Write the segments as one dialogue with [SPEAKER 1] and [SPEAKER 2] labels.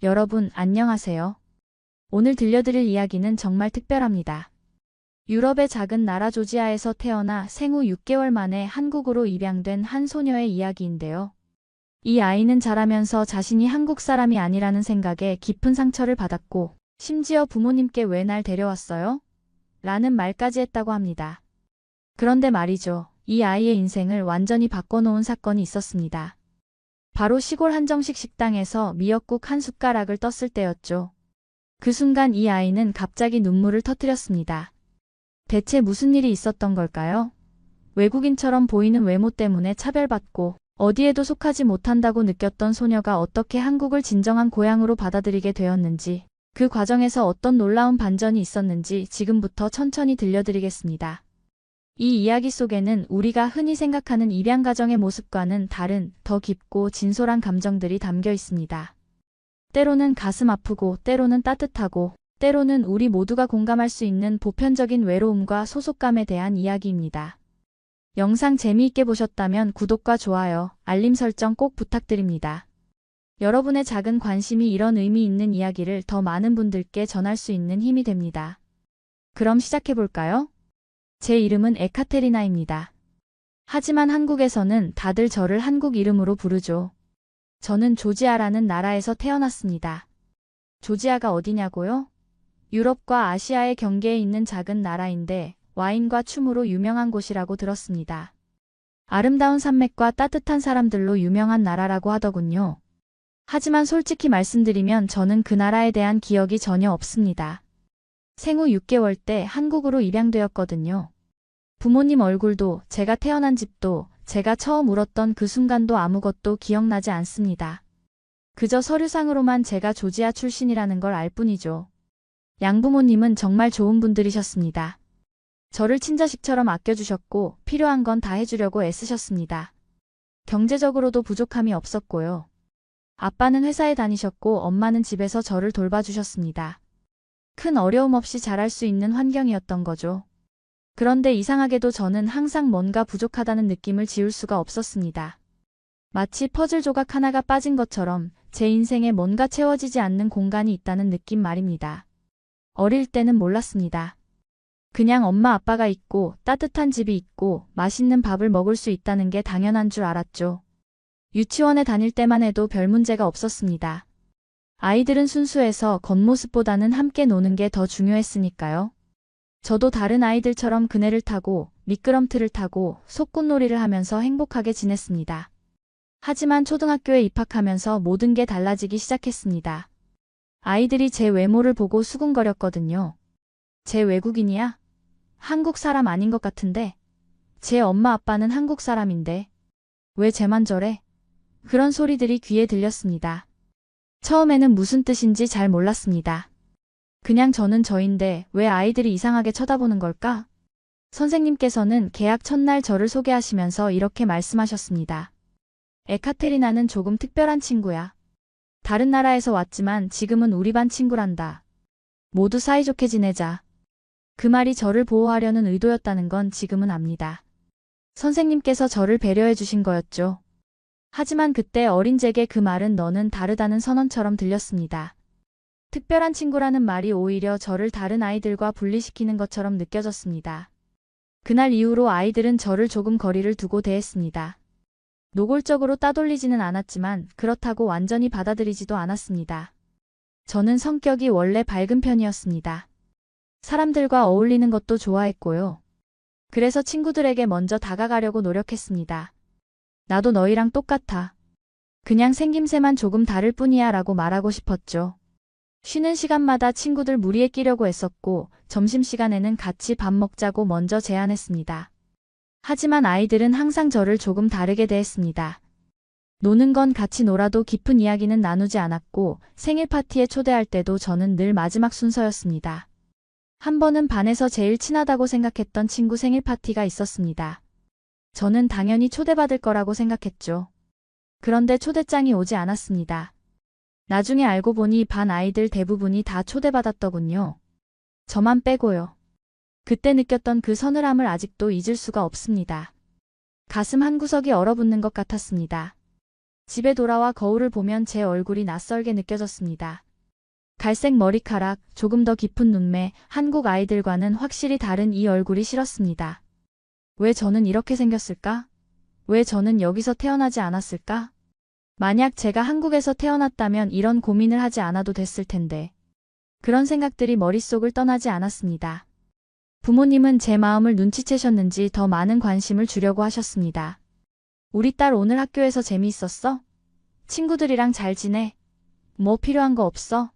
[SPEAKER 1] 여러분, 안녕하세요. 오늘 들려드릴 이야기는 정말 특별합니다. 유럽의 작은 나라 조지아에서 태어나 생후 6개월 만에 한국으로 입양된 한 소녀의 이야기인데요. 이 아이는 자라면서 자신이 한국 사람이 아니라는 생각에 깊은 상처를 받았고, 심지어 부모님께 왜 날 데려왔어요? 라는 말까지 했다고 합니다. 그런데 말이죠. 이 아이의 인생을 완전히 바꿔놓은 사건이 있었습니다. 바로 시골 한정식 식당에서 미역국 한 숟가락을 떴을 때였죠. 그 순간 이 아이는 갑자기 눈물을 터뜨렸습니다. 대체 무슨 일이 있었던 걸까요? 외국인처럼 보이는 외모 때문에 차별받고 어디에도 속하지 못한다고 느꼈던 소녀가 어떻게 한국을 진정한 고향으로 받아들이게 되었는지, 그 과정에서 어떤 놀라운 반전이 있었는지 지금부터 천천히 들려드리겠습니다. 이 이야기 속에는 우리가 흔히 생각하는 입양 가정의 모습과는 다른 더 깊고 진솔한 감정들이 담겨 있습니다. 때로는 가슴 아프고, 때로는 따뜻하고, 때로는 우리 모두가 공감할 수 있는 보편적인 외로움과 소속감에 대한 이야기입니다. 영상 재미있게 보셨다면 구독과 좋아요, 알림 설정 꼭 부탁드립니다. 여러분의 작은 관심이 이런 의미 있는 이야기를 더 많은 분들께 전할 수 있는 힘이 됩니다. 그럼 시작해볼까요? 제 이름은 에카테리나입니다. 하지만 한국에서는 다들 저를 한국 이름으로 부르죠. 저는 조지아라는 나라에서 태어났습니다. 조지아가 어디냐고요? 유럽과 아시아의 경계에 있는 작은 나라인데 와인과 춤으로 유명한 곳이라고 들었습니다. 아름다운 산맥과 따뜻한 사람들로 유명한 나라라고 하더군요. 하지만 솔직히 말씀드리면 저는 그 나라에 대한 기억이 전혀 없습니다. 생후 6개월 때 한국으로 입양되었거든요. 부모님 얼굴도, 제가 태어난 집도, 제가 처음 울었던 그 순간도 아무것도 기억나지 않습니다. 그저 서류상으로만 제가 조지아 출신이라는 걸 알 뿐이죠. 양부모님은 정말 좋은 분들이셨습니다. 저를 친자식처럼 아껴주셨고 필요한 건 다 해주려고 애쓰셨습니다. 경제적으로도 부족함이 없었고요. 아빠는 회사에 다니셨고 엄마는 집에서 저를 돌봐주셨습니다. 큰 어려움 없이 자랄 수 있는 환경이었던 거죠. 그런데 이상하게도 저는 항상 뭔가 부족하다는 느낌을 지울 수가 없었습니다. 마치 퍼즐 조각 하나가 빠진 것처럼 제 인생에 뭔가 채워지지 않는 공간이 있다는 느낌 말입니다. 어릴 때는 몰랐습니다. 그냥 엄마 아빠가 있고 따뜻한 집이 있고 맛있는 밥을 먹을 수 있다는 게 당연한 줄 알았죠. 유치원에 다닐 때만 해도 별 문제가 없었습니다. 아이들은 순수해서 겉모습보다는 함께 노는 게 더 중요했으니까요. 저도 다른 아이들처럼 그네를 타고 미끄럼틀을 타고 소꿉놀이를 하면서 행복하게 지냈습니다. 하지만 초등학교에 입학하면서 모든 게 달라지기 시작했습니다. 아이들이 제 외모를 보고 수군거렸거든요. 쟤 외국인이야? 한국 사람 아닌 것 같은데? 제 엄마 아빠는 한국 사람인데 왜 쟤만 저래? 그런 소리들이 귀에 들렸습니다. 처음에는 무슨 뜻인지 잘 몰랐습니다. 그냥 저는 저인데 왜 아이들이 이상하게 쳐다보는 걸까? 선생님께서는 개학 첫날 저를 소개하시면서 이렇게 말씀하셨습니다. 에카테리나는 조금 특별한 친구야. 다른 나라에서 왔지만 지금은 우리 반 친구란다. 모두 사이좋게 지내자. 그 말이 저를 보호하려는 의도였다는 건 지금은 압니다. 선생님께서 저를 배려해 주신 거였죠. 하지만 그때 어린 제게 그 말은 너는 다르다는 선언처럼 들렸습니다. 특별한 친구라는 말이 오히려 저를 다른 아이들과 분리시키는 것처럼 느껴졌습니다. 그날 이후로 아이들은 저를 조금 거리를 두고 대했습니다. 노골적으로 따돌리지는 않았지만 그렇다고 완전히 받아들이지도 않았습니다. 저는 성격이 원래 밝은 편이었습니다. 사람들과 어울리는 것도 좋아했고요. 그래서 친구들에게 먼저 다가가려고 노력했습니다. 나도 너희랑 똑같아. 그냥 생김새만 조금 다를 뿐이야 라고 말하고 싶었죠. 쉬는 시간마다 친구들 무리에 끼려고 애썼고 점심시간에는 같이 밥 먹자고 먼저 제안했습니다. 하지만 아이들은 항상 저를 조금 다르게 대했습니다. 노는 건 같이 놀아도 깊은 이야기는 나누지 않았고 생일 파티에 초대할 때도 저는 늘 마지막 순서였습니다. 한 번은 반에서 제일 친하다고 생각했던 친구 생일 파티가 있었습니다. 저는 당연히 초대받을 거라고 생각했죠. 그런데 초대장이 오지 않았습니다. 나중에 알고 보니 반 아이들 대부분이 다 초대받았더군요. 저만 빼고요. 그때 느꼈던 그 서늘함을 아직도 잊을 수가 없습니다. 가슴 한구석이 얼어붙는 것 같았습니다. 집에 돌아와 거울을 보면 제 얼굴이 낯설게 느껴졌습니다. 갈색 머리카락, 조금 더 깊은 눈매, 한국 아이들과는 확실히 다른 이 얼굴이 싫었습니다. 왜 저는 이렇게 생겼을까? 왜 저는 여기서 태어나지 않았을까? 만약 제가 한국에서 태어났다면 이런 고민을 하지 않아도 됐을 텐데. 그런 생각들이 머릿속을 떠나지 않았습니다. 부모님은 제 마음을 눈치채셨는지 더 많은 관심을 주려고 하셨습니다. 우리 딸 오늘 학교에서 재미있었어? 친구들이랑 잘 지내? 뭐 필요한 거 없어?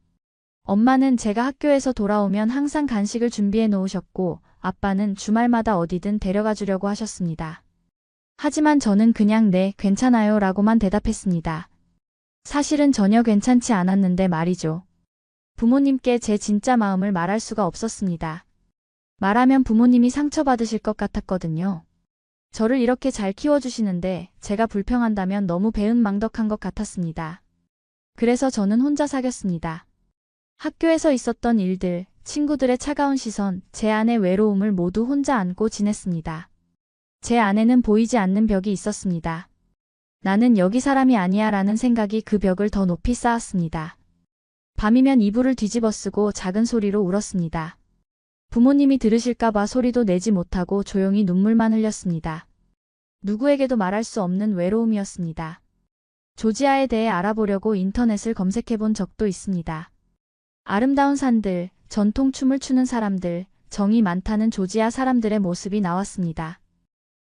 [SPEAKER 1] 엄마는 제가 학교에서 돌아오면 항상 간식을 준비해 놓으셨고, 아빠는 주말마다 어디든 데려가 주려고 하셨습니다. 하지만 저는 그냥 네, 괜찮아요 라고만 대답했습니다. 사실은 전혀 괜찮지 않았는데 말이죠. 부모님께 제 진짜 마음을 말할 수가 없었습니다. 말하면 부모님이 상처받으실 것 같았거든요. 저를 이렇게 잘 키워주시는데 제가 불평한다면 너무 배은망덕한 것 같았습니다. 그래서 저는 혼자 사귀었습니다. 학교에서 있었던 일들, 친구들의 차가운 시선, 제 안의 외로움을 모두 혼자 안고 지냈습니다. 제 안에는 보이지 않는 벽이 있었습니다. 나는 여기 사람이 아니야 라는 생각이 그 벽을 더 높이 쌓았습니다. 밤이면 이불을 뒤집어 쓰고 작은 소리로 울었습니다. 부모님이 들으실까봐 소리도 내지 못하고 조용히 눈물만 흘렸습니다. 누구에게도 말할 수 없는 외로움이었습니다. 조지아에 대해 알아보려고 인터넷을 검색해본 적도 있습니다. 아름다운 산들, 전통 춤을 추는 사람들, 정이 많다는 조지아 사람들의 모습이 나왔습니다.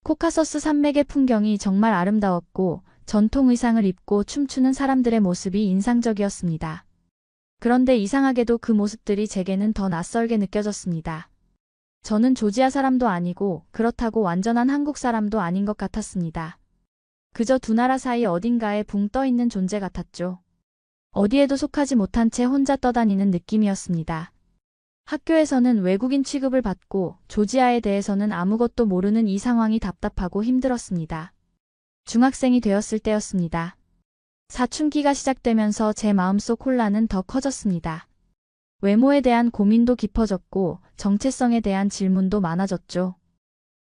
[SPEAKER 1] 코카서스 산맥의 풍경이 정말 아름다웠고 전통 의상을 입고 춤추는 사람들의 모습이 인상적이었습니다. 그런데 이상하게도 그 모습들이 제게는 더 낯설게 느껴졌습니다. 저는 조지아 사람도 아니고 그렇다고 완전한 한국 사람도 아닌 것 같았습니다. 그저 두 나라 사이 어딘가에 붕 떠 있는 존재 같았죠. 어디에도 속하지 못한 채 혼자 떠다니는 느낌이었습니다. 학교에서는 외국인 취급을 받고 조지아에 대해서는 아무것도 모르는 이 상황이 답답하고 힘들었습니다. 중학생이 되었을 때였습니다. 사춘기가 시작되면서 제 마음속 혼란은 더 커졌습니다. 외모에 대한 고민도 깊어졌고 정체성에 대한 질문도 많아졌죠.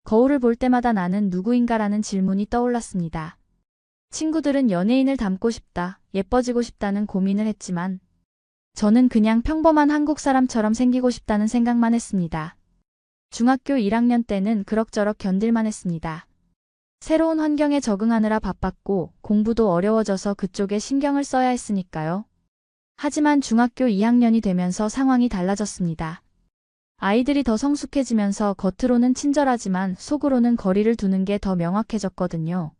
[SPEAKER 1] 거울을 볼 때마다 나는 누구인가라는 질문이 떠올랐습니다. 친구들은 연예인을 닮고 싶다, 예뻐지고 싶다는 고민을 했지만 저는 그냥 평범한 한국 사람처럼 생기고 싶다는 생각만 했습니다. 중학교 1학년 때는 그럭저럭 견딜만 했습니다. 새로운 환경에 적응하느라 바빴고 공부도 어려워져서 그쪽에 신경을 써야 했으니까요. 하지만 중학교 2학년이 되면서 상황이 달라졌습니다. 아이들이 더 성숙해지면서 겉으로는 친절하지만 속으로는 거리를 두는 게 더 명확해졌거든요.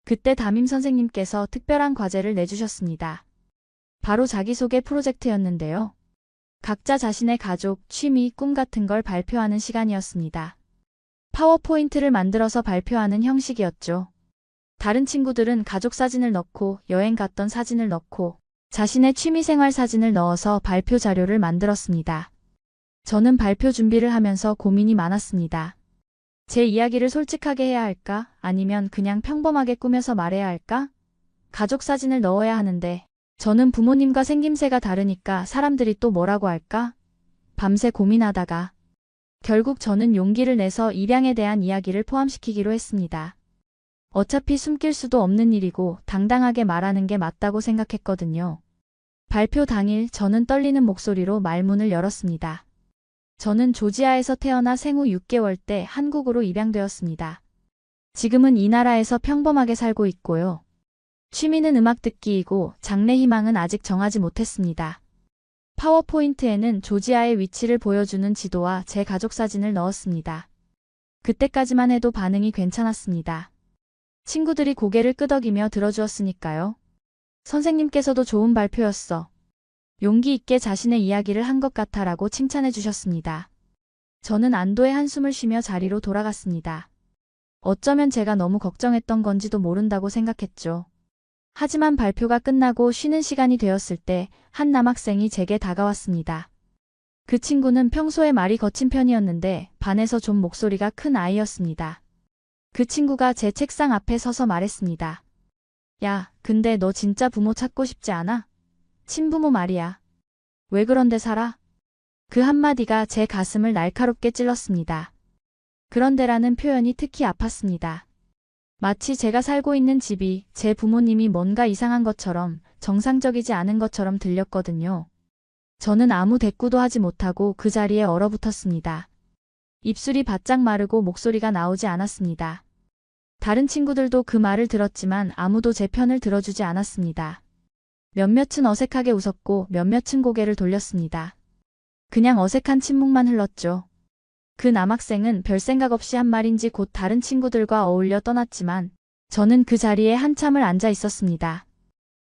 [SPEAKER 1] 그때 담임 선생님께서 특별한 과제를 내주셨습니다. 바로 자기소개 프로젝트였는데요. 각자 자신의 가족, 취미, 꿈 같은 걸 발표하는 시간이었습니다. 파워포인트를 만들어서 발표하는 형식이었죠. 다른 친구들은 가족 사진을 넣고 여행 갔던 사진을 넣고 자신의 취미생활 사진을 넣어서 발표 자료를 만들었습니다. 저는 발표 준비를 하면서 고민이 많았습니다. 제 이야기를 솔직하게 해야 할까? 아니면 그냥 평범하게 꾸며서 말해야 할까? 가족 사진을 넣어야 하는데 저는 부모님과 생김새가 다르니까 사람들이 또 뭐라고 할까? 밤새 고민하다가 결국 저는 용기를 내서 입양에 대한 이야기를 포함시키기로 했습니다. 어차피 숨길 수도 없는 일이고 당당하게 말하는 게 맞다고 생각했거든요. 발표 당일 저는 떨리는 목소리로 말문을 열었습니다. 저는 조지아에서 태어나 생후 6개월 때 한국으로 입양되었습니다. 지금은 이 나라에서 평범하게 살고 있고요. 취미는 음악 듣기이고 장래 희망은 아직 정하지 못했습니다. 파워포인트에는 조지아의 위치를 보여주는 지도와 제 가족 사진을 넣었습니다. 그때까지만 해도 반응이 괜찮았습니다. 친구들이 고개를 끄덕이며 들어주었으니까요. 선생님께서도 좋은 발표였어. 용기 있게 자신의 이야기를 한 것 같아라고 칭찬해 주셨습니다. 저는 안도의 한숨을 쉬며 자리로 돌아갔습니다. 어쩌면 제가 너무 걱정했던 건지도 모른다고 생각했죠. 하지만 발표가 끝나고 쉬는 시간이 되었을 때 한 남학생이 제게 다가왔습니다. 그 친구는 평소에 말이 거친 편이었는데 반에서 좀 목소리가 큰 아이였습니다. 그 친구가 제 책상 앞에 서서 말했습니다. 야, 근데 너 진짜 부모 찾고 싶지 않아? 친부모 말이야. 왜 그런데 살아? 그 한마디가 제 가슴을 날카롭게 찔렀습니다. 그런데라는 표현이 특히 아팠습니다. 마치 제가 살고 있는 집이 제 부모님이 뭔가 이상한 것처럼 정상적이지 않은 것처럼 들렸거든요. 저는 아무 대꾸도 하지 못하고 그 자리에 얼어붙었습니다. 입술이 바짝 마르고 목소리가 나오지 않았습니다. 다른 친구들도 그 말을 들었지만 아무도 제 편을 들어주지 않았습니다. 몇몇은 어색하게 웃었고 몇몇은 고개를 돌렸습니다. 그냥 어색한 침묵만 흘렀죠. 그 남학생은 별 생각 없이 한 말인지 곧 다른 친구들과 어울려 떠났지만 저는 그 자리에 한참을 앉아 있었습니다.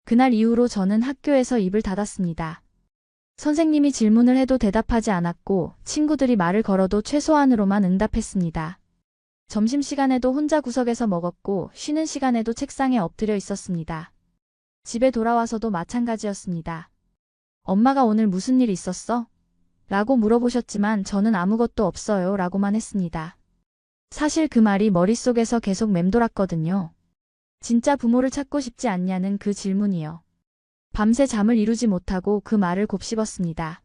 [SPEAKER 1] 그날 이후로 저는 학교에서 입을 닫았습니다. 선생님이 질문을 해도 대답하지 않았고 친구들이 말을 걸어도 최소한으로만 응답했습니다. 점심시간에도 혼자 구석에서 먹었고 쉬는 시간에도 책상에 엎드려 있었습니다. 집에 돌아와서도 마찬가지였습니다. 엄마가 오늘 무슨 일 있었어? 라고 물어보셨지만 저는 아무것도 없어요 라고만 했습니다. 사실 그 말이 머릿속에서 계속 맴돌았거든요. 진짜 부모를 찾고 싶지 않냐는 그 질문이요. 밤새 잠을 이루지 못하고 그 말을 곱씹었습니다.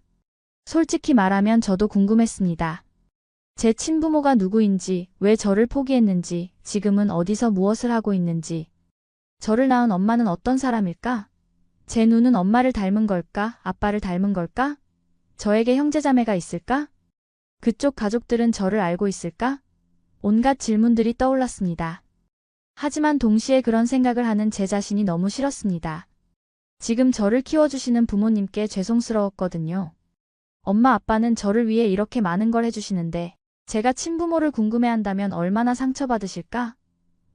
[SPEAKER 1] 솔직히 말하면 저도 궁금했습니다. 제 친부모가 누구인지, 왜 저를 포기했는지, 지금은 어디서 무엇을 하고 있는지. 저를 낳은 엄마는 어떤 사람일까? 제 눈은 엄마를 닮은 걸까? 아빠를 닮은 걸까? 저에게 형제자매가 있을까? 그쪽 가족들은 저를 알고 있을까? 온갖 질문들이 떠올랐습니다. 하지만 동시에 그런 생각을 하는 제 자신이 너무 싫었습니다. 지금 저를 키워주시는 부모님께 죄송스러웠거든요. 엄마 아빠는 저를 위해 이렇게 많은 걸 해주시는데 제가 친부모를 궁금해한다면 얼마나 상처받으실까?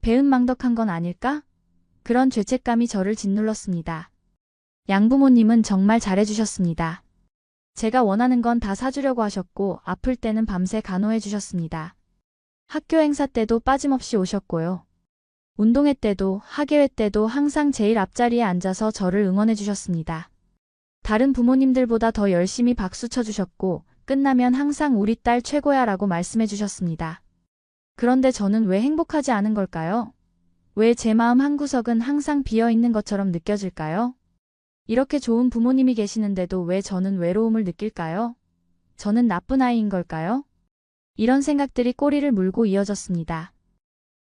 [SPEAKER 1] 배은망덕한 건 아닐까? 그런 죄책감이 저를 짓눌렀습니다. 양부모님은 정말 잘해주셨습니다. 제가 원하는 건 다 사주려고 하셨고 아플 때는 밤새 간호해 주셨습니다. 학교 행사 때도 빠짐없이 오셨고요. 운동회 때도 학예회 때도 항상 제일 앞자리에 앉아서 저를 응원해 주셨습니다. 다른 부모님들보다 더 열심히 박수 쳐주셨고 끝나면 항상 우리 딸 최고야 라고 말씀해 주셨습니다. 그런데 저는 왜 행복하지 않은 걸까요? 왜 제 마음 한구석은 항상 비어있는 것처럼 느껴질까요? 이렇게 좋은 부모님이 계시는데도 왜 저는 외로움을 느낄까요? 저는 나쁜 아이인 걸까요? 이런 생각들이 꼬리를 물고 이어졌습니다.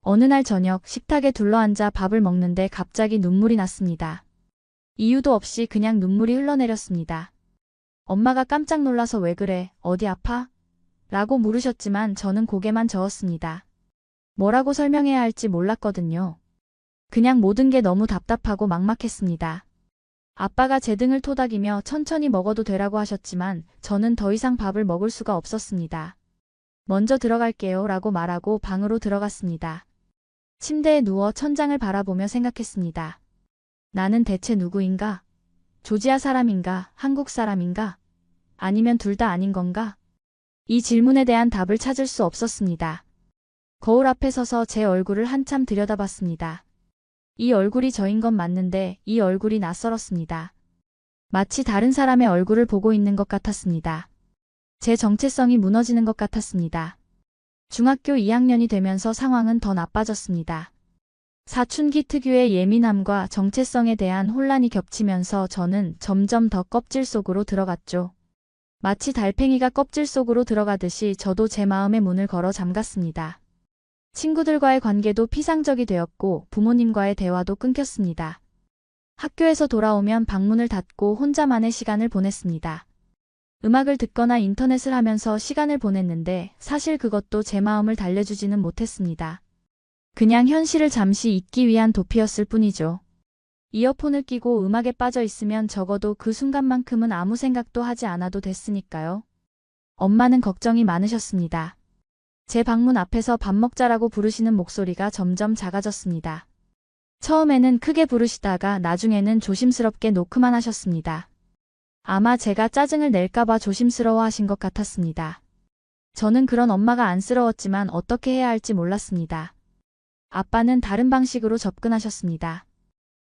[SPEAKER 1] 어느 날 저녁 식탁에 둘러앉아 밥을 먹는데 갑자기 눈물이 났습니다. 이유도 없이 그냥 눈물이 흘러내렸습니다. 엄마가 깜짝 놀라서 왜 그래? 어디 아파? 라고 물으셨지만 저는 고개만 저었습니다. 뭐라고 설명해야 할지 몰랐거든요. 그냥 모든 게 너무 답답하고 막막했습니다. 아빠가 제 등을 토닥이며 천천히 먹어도 되라고 하셨지만 저는 더 이상 밥을 먹을 수가 없었습니다. 먼저 들어갈게요 라고 말하고 방으로 들어갔습니다. 침대에 누워 천장을 바라보며 생각했습니다. 나는 대체 누구인가? 조지아 사람인가? 한국 사람인가? 아니면 둘 다 아닌 건가? 이 질문에 대한 답을 찾을 수 없었습니다. 거울 앞에 서서 제 얼굴을 한참 들여다봤습니다. 이 얼굴이 저인 건 맞는데 이 얼굴이 낯설었습니다. 마치 다른 사람의 얼굴을 보고 있는 것 같았습니다. 제 정체성이 무너지는 것 같았습니다. 중학교 2학년이 되면서 상황은 더 나빠졌습니다. 사춘기 특유의 예민함과 정체성에 대한 혼란이 겹치면서 저는 점점 더 껍질 속으로 들어갔죠. 마치 달팽이가 껍질 속으로 들어가듯이 저도 제 마음의 문을 걸어 잠갔습니다. 친구들과의 관계도 피상적이 되었고 부모님과의 대화도 끊겼습니다. 학교에서 돌아오면 방문을 닫고 혼자만의 시간을 보냈습니다. 음악을 듣거나 인터넷을 하면서 시간을 보냈는데 사실 그것도 제 마음을 달래주지는 못했습니다. 그냥 현실을 잠시 잊기 위한 도피였을 뿐이죠. 이어폰을 끼고 음악에 빠져 있으면 적어도 그 순간만큼은 아무 생각도 하지 않아도 됐으니까요. 엄마는 걱정이 많으셨습니다. 제 방문 앞에서 밥 먹자라고 부르시는 목소리가 점점 작아졌습니다. 처음에는 크게 부르시다가 나중에는 조심스럽게 노크만 하셨습니다. 아마 제가 짜증을 낼까봐 조심스러워 하신 것 같았습니다. 저는 그런 엄마가 안쓰러웠지만 어떻게 해야 할지 몰랐습니다. 아빠는 다른 방식으로 접근하셨습니다.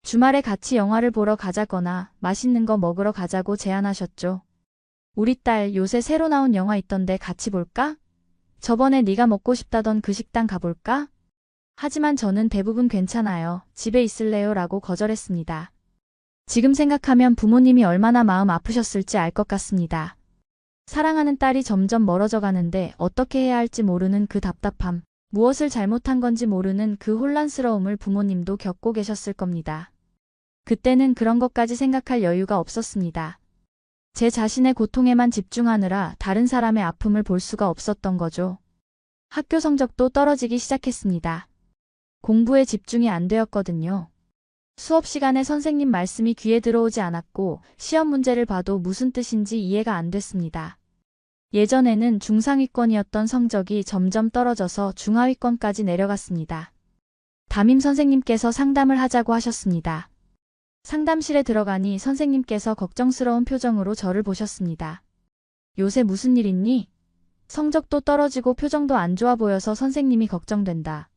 [SPEAKER 1] 주말에 같이 영화를 보러 가자거나 맛있는 거 먹으러 가자고 제안하셨죠. 우리 딸 요새 새로 나온 영화 있던데 같이 볼까? 저번에 네가 먹고 싶다던 그 식당 가볼까? 하지만 저는 대부분 괜찮아요. 집에 있을래요? 라고 거절했습니다. 지금 생각하면 부모님이 얼마나 마음 아프셨을지 알 것 같습니다. 사랑하는 딸이 점점 멀어져 가는데 어떻게 해야 할지 모르는 그 답답함, 무엇을 잘못한 건지 모르는 그 혼란스러움을 부모님도 겪고 계셨을 겁니다. 그때는 그런 것까지 생각할 여유가 없었습니다. 제 자신의 고통에만 집중하느라 다른 사람의 아픔을 볼 수가 없었던 거죠. 학교 성적도 떨어지기 시작했습니다. 공부에 집중이 안 되었거든요. 수업 시간에 선생님 말씀이 귀에 들어오지 않았고 시험 문제를 봐도 무슨 뜻인지 이해가 안 됐습니다. 예전에는 중상위권이었던 성적이 점점 떨어져서 중하위권까지 내려갔습니다. 담임 선생님께서 상담을 하자고 하셨습니다. 상담실에 들어가니 선생님께서 걱정스러운 표정으로 저를 보셨습니다. 요새 무슨 일 있니? 성적도 떨어지고 표정도 안 좋아 보여서 선생님이 걱정된다.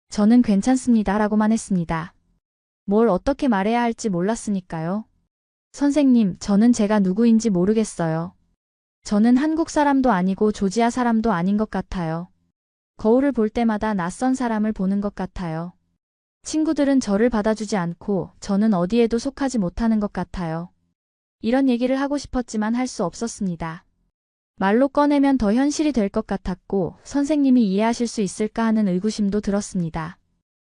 [SPEAKER 1] 저는 괜찮습니다 라고만 했습니다. 뭘 어떻게 말해야 할지 몰랐으니까요. 선생님, 저는 제가 누구인지 모르겠어요. 저는 한국 사람도 아니고 조지아 사람도 아닌 것 같아요. 거울을 볼 때마다 낯선 사람을 보는 것 같아요. 친구들은 저를 받아주지 않고 저는 어디에도 속하지 못하는 것 같아요. 이런 얘기를 하고 싶었지만 할 수 없었습니다. 말로 꺼내면 더 현실이 될 것 같았고 선생님이 이해하실 수 있을까 하는 의구심도 들었습니다.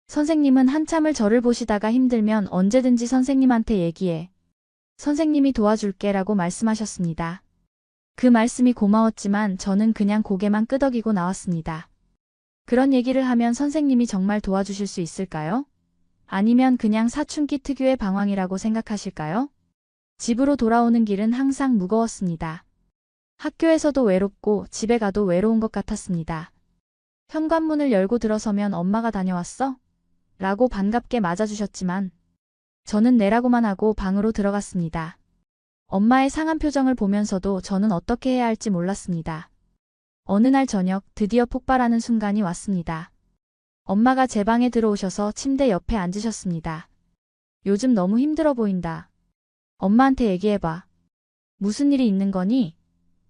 [SPEAKER 1] 선생님은 한참을 저를 보시다가 힘들면 언제든지 선생님한테 얘기해. 선생님이 도와줄게 라고 말씀하셨습니다. 그 말씀이 고마웠지만 저는 그냥 고개만 끄덕이고 나왔습니다. 그런 얘기를 하면 선생님이 정말 도와주실 수 있을까요? 아니면 그냥 사춘기 특유의 방황이라고 생각하실까요? 집으로 돌아오는 길은 항상 무거웠습니다. 학교에서도 외롭고 집에 가도 외로운 것 같았습니다. 현관문을 열고 들어서면 엄마가 다녀왔어? 라고 반갑게 맞아주셨지만 저는 네라고만 하고 방으로 들어갔습니다. 엄마의 상한 표정을 보면서도 저는 어떻게 해야 할지 몰랐습니다. 어느 날 저녁 드디어 폭발하는 순간이 왔습니다. 엄마가 제 방에 들어오셔서 침대 옆에 앉으셨습니다. 요즘 너무 힘들어 보인다. 엄마한테 얘기해봐. 무슨 일이 있는 거니?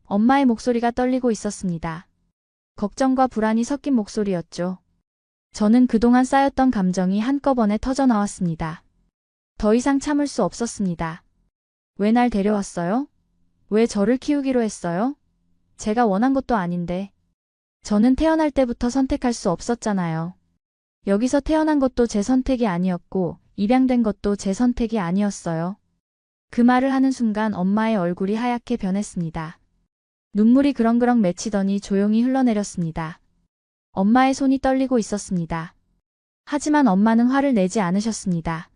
[SPEAKER 1] 엄마의 목소리가 떨리고 있었습니다. 걱정과 불안이 섞인 목소리였죠. 저는 그동안 쌓였던 감정이 한꺼번에 터져 나왔습니다. 더 이상 참을 수 없었습니다. 왜 날 데려왔어요? 왜 저를 키우기로 했어요? 제가 원한 것도 아닌데. 저는 태어날 때부터 선택할 수 없었잖아요. 여기서 태어난 것도 제 선택이 아니었고 입양된 것도 제 선택이 아니었어요. 그 말을 하는 순간 엄마의 얼굴이 하얗게 변했습니다. 눈물이 그렁그렁 맺히더니 조용히 흘러내렸습니다. 엄마의 손이 떨리고 있었습니다. 하지만 엄마는 화를 내지 않으셨습니다.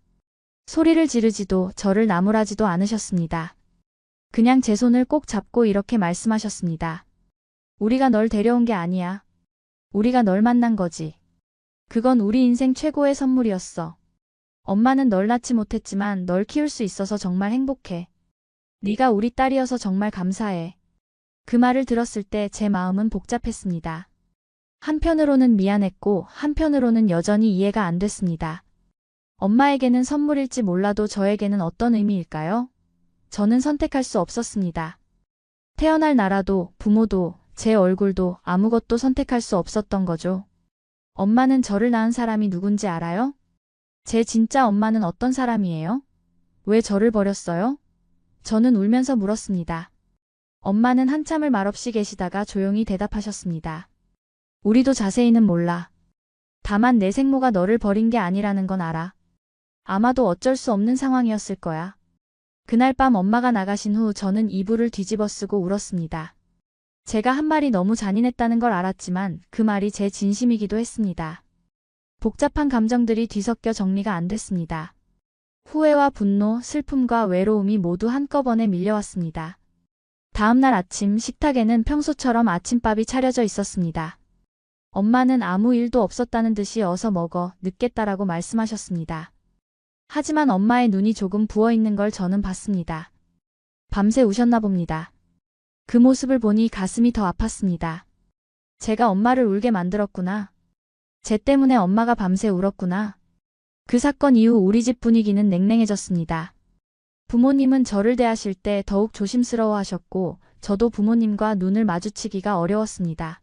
[SPEAKER 1] 소리를 지르지도 저를 나무라지도 않으셨습니다. 그냥 제 손을 꼭 잡고 이렇게 말씀하셨습니다. 우리가 널 데려온 게 아니야. 우리가 널 만난 거지. 그건 우리 인생 최고의 선물이었어. 엄마는 널 낳지 못했지만 널 키울 수 있어서 정말 행복해. 네가 우리 딸이어서 정말 감사해. 그 말을 들었을 때 제 마음은 복잡했습니다. 한편으로는 미안했고 한편으로는 여전히 이해가 안 됐습니다. 엄마에게는 선물일지 몰라도 저에게는 어떤 의미일까요? 저는 선택할 수 없었습니다. 태어날 나라도 부모도 제 얼굴도 아무것도 선택할 수 없었던 거죠. 엄마는 저를 낳은 사람이 누군지 알아요? 제 진짜 엄마는 어떤 사람이에요? 왜 저를 버렸어요? 저는 울면서 물었습니다. 엄마는 한참을 말없이 계시다가 조용히 대답하셨습니다. 우리도 자세히는 몰라. 다만 내 생모가 너를 버린 게 아니라는 건 알아. 아마도 어쩔 수 없는 상황이었을 거야. 그날 밤 엄마가 나가신 후 저는 이불을 뒤집어 쓰고 울었습니다. 제가 한 말이 너무 잔인했다는 걸 알았지만 그 말이 제 진심이기도 했습니다. 복잡한 감정들이 뒤섞여 정리가 안 됐습니다. 후회와 분노, 슬픔과 외로움이 모두 한꺼번에 밀려왔습니다. 다음 날 아침 식탁에는 평소처럼 아침밥이 차려져 있었습니다. 엄마는 아무 일도 없었다는 듯이 어서 먹어, 늦겠다라고 말씀하셨습니다. 하지만 엄마의 눈이 조금 부어있는 걸 저는 봤습니다. 밤새 우셨나 봅니다. 그 모습을 보니 가슴이 더 아팠습니다. 제가 엄마를 울게 만들었구나. 쟤 때문에 엄마가 밤새 울었구나. 그 사건 이후 우리 집 분위기는 냉랭해졌습니다. 부모님은 저를 대하실 때 더욱 조심스러워 하셨고 저도 부모님과 눈을 마주치기가 어려웠습니다.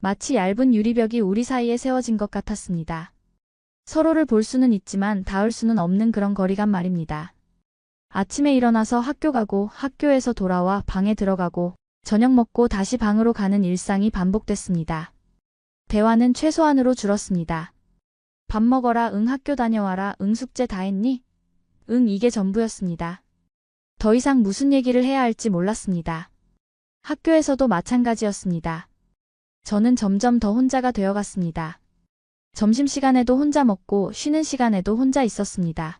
[SPEAKER 1] 마치 얇은 유리벽이 우리 사이에 세워진 것 같았습니다. 서로를 볼 수는 있지만 닿을 수는 없는 그런 거리감 말입니다. 아침에 일어나서 학교 가고 학교에서 돌아와 방에 들어가고 저녁 먹고 다시 방으로 가는 일상이 반복됐습니다. 대화는 최소한으로 줄었습니다. 밥 먹어라, 응, 학교 다녀와라, 응, 숙제 다 했니? 응, 이게 전부였습니다. 더 이상 무슨 얘기를 해야 할지 몰랐습니다. 학교에서도 마찬가지였습니다. 저는 점점 더 혼자가 되어갔습니다. 점심시간에도 혼자 먹고 쉬는 시간에도 혼자 있었습니다.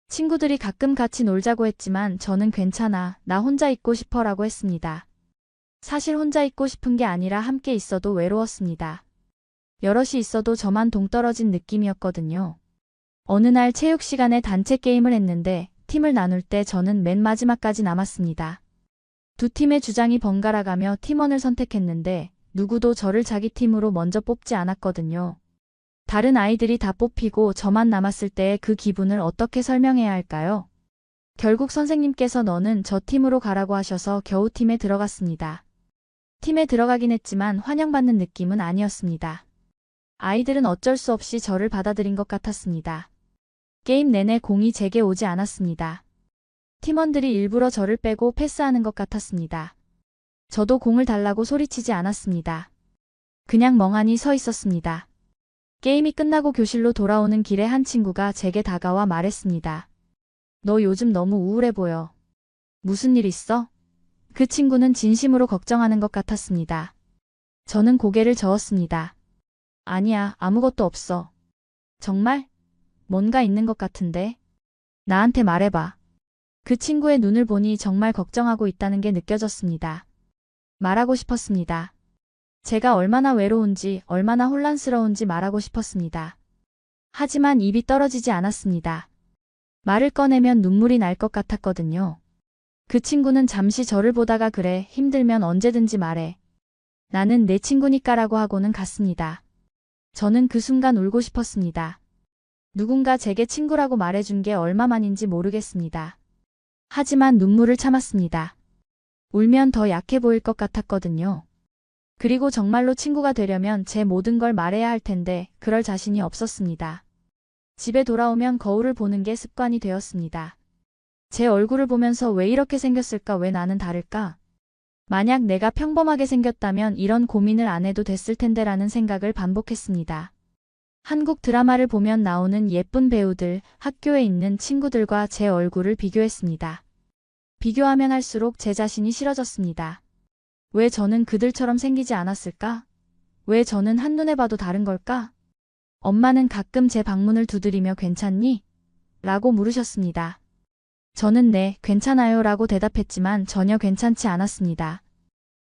[SPEAKER 1] 친구들이 가끔 같이 놀자고 했지만 저는 괜찮아, 나 혼자 있고 싶어라고 했습니다. 사실 혼자 있고 싶은 게 아니라 함께 있어도 외로웠습니다. 여럿이 있어도 저만 동떨어진 느낌이었거든요. 어느 날 체육 시간에 단체 게임을 했는데 팀을 나눌 때 저는 맨 마지막까지 남았습니다. 두 팀의 주장이 번갈아가며 팀원을 선택했는데 누구도 저를 자기 팀으로 먼저 뽑지 않았거든요. 다른 아이들이 다 뽑히고 저만 남았을 때의 그 기분을 어떻게 설명해야 할까요? 결국 선생님께서 너는 저 팀으로 가라고 하셔서 겨우 팀에 들어갔습니다. 팀에 들어가긴 했지만 환영받는 느낌은 아니었습니다. 아이들은 어쩔 수 없이 저를 받아들인 것 같았습니다. 게임 내내 공이 제게 오지 않았습니다. 팀원들이 일부러 저를 빼고 패스하는 것 같았습니다. 저도 공을 달라고 소리치지 않았습니다. 그냥 멍하니 서 있었습니다. 게임이 끝나고 교실로 돌아오는 길에 한 친구가 제게 다가와 말했습니다. 너 요즘 너무 우울해 보여. 무슨 일 있어? 그 친구는 진심으로 걱정하는 것 같았습니다. 저는 고개를 저었습니다. 아니야, 아무것도 없어. 정말? 뭔가 있는 것 같은데? 나한테 말해봐. 그 친구의 눈을 보니 정말 걱정하고 있다는 게 느껴졌습니다. 말하고 싶었습니다. 제가 얼마나 외로운지, 얼마나 혼란스러운지 말하고 싶었습니다. 하지만 입이 떨어지지 않았습니다. 말을 꺼내면 눈물이 날 것 같았거든요. 그 친구는 잠시 저를 보다가 그래, 힘들면 언제든지 말해. 나는 내 친구니까라고 하고는 갔습니다. 저는 그 순간 울고 싶었습니다. 누군가 제게 친구라고 말해준 게 얼마만인지 모르겠습니다. 하지만 눈물을 참았습니다. 울면 더 약해 보일 것 같았거든요. 그리고 정말로 친구가 되려면 제 모든 걸 말해야 할 텐데 그럴 자신이 없었습니다. 집에 돌아오면 거울을 보는 게 습관이 되었습니다. 제 얼굴을 보면서 왜 이렇게 생겼을까, 왜 나는 다를까? 만약 내가 평범하게 생겼다면 이런 고민을 안 해도 됐을 텐데라는 생각을 반복했습니다. 한국 드라마를 보면 나오는 예쁜 배우들, 학교에 있는 친구들과 제 얼굴을 비교했습니다. 비교하면 할수록 제 자신이 싫어졌습니다. 왜 저는 그들처럼 생기지 않았을까? 왜 저는 한눈에 봐도 다른 걸까? 엄마는 가끔 제 방문을 두드리며 괜찮니? 라고 물으셨습니다. 저는 네, 괜찮아요 라고 대답했지만 전혀 괜찮지 않았습니다.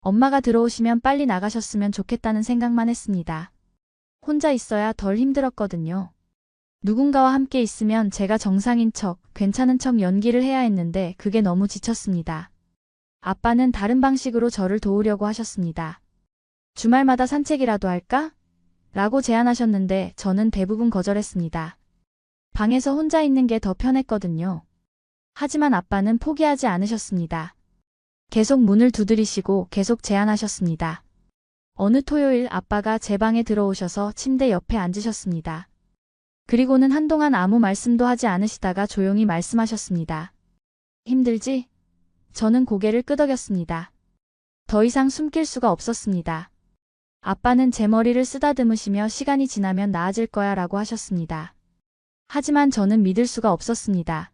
[SPEAKER 1] 엄마가 들어오시면 빨리 나가셨으면 좋겠다는 생각만 했습니다. 혼자 있어야 덜 힘들었거든요. 누군가와 함께 있으면 제가 정상인 척, 괜찮은 척 연기를 해야 했는데 그게 너무 지쳤습니다. 아빠는 다른 방식으로 저를 도우려고 하셨습니다. 주말마다 산책이라도 할까? 라고 제안하셨는데 저는 대부분 거절했습니다. 방에서 혼자 있는 게 더 편했거든요. 하지만 아빠는 포기하지 않으셨습니다. 계속 문을 두드리시고 계속 제안하셨습니다. 어느 토요일 아빠가 제 방에 들어오셔서 침대 옆에 앉으셨습니다. 그리고는 한동안 아무 말씀도 하지 않으시다가 조용히 말씀하셨습니다. 힘들지? 저는 고개를 끄덕였습니다. 더 이상 숨길 수가 없었습니다. 아빠는 제 머리를 쓰다듬으시며 시간이 지나면 나아질 거야 라고 하셨습니다. 하지만 저는 믿을 수가 없었습니다.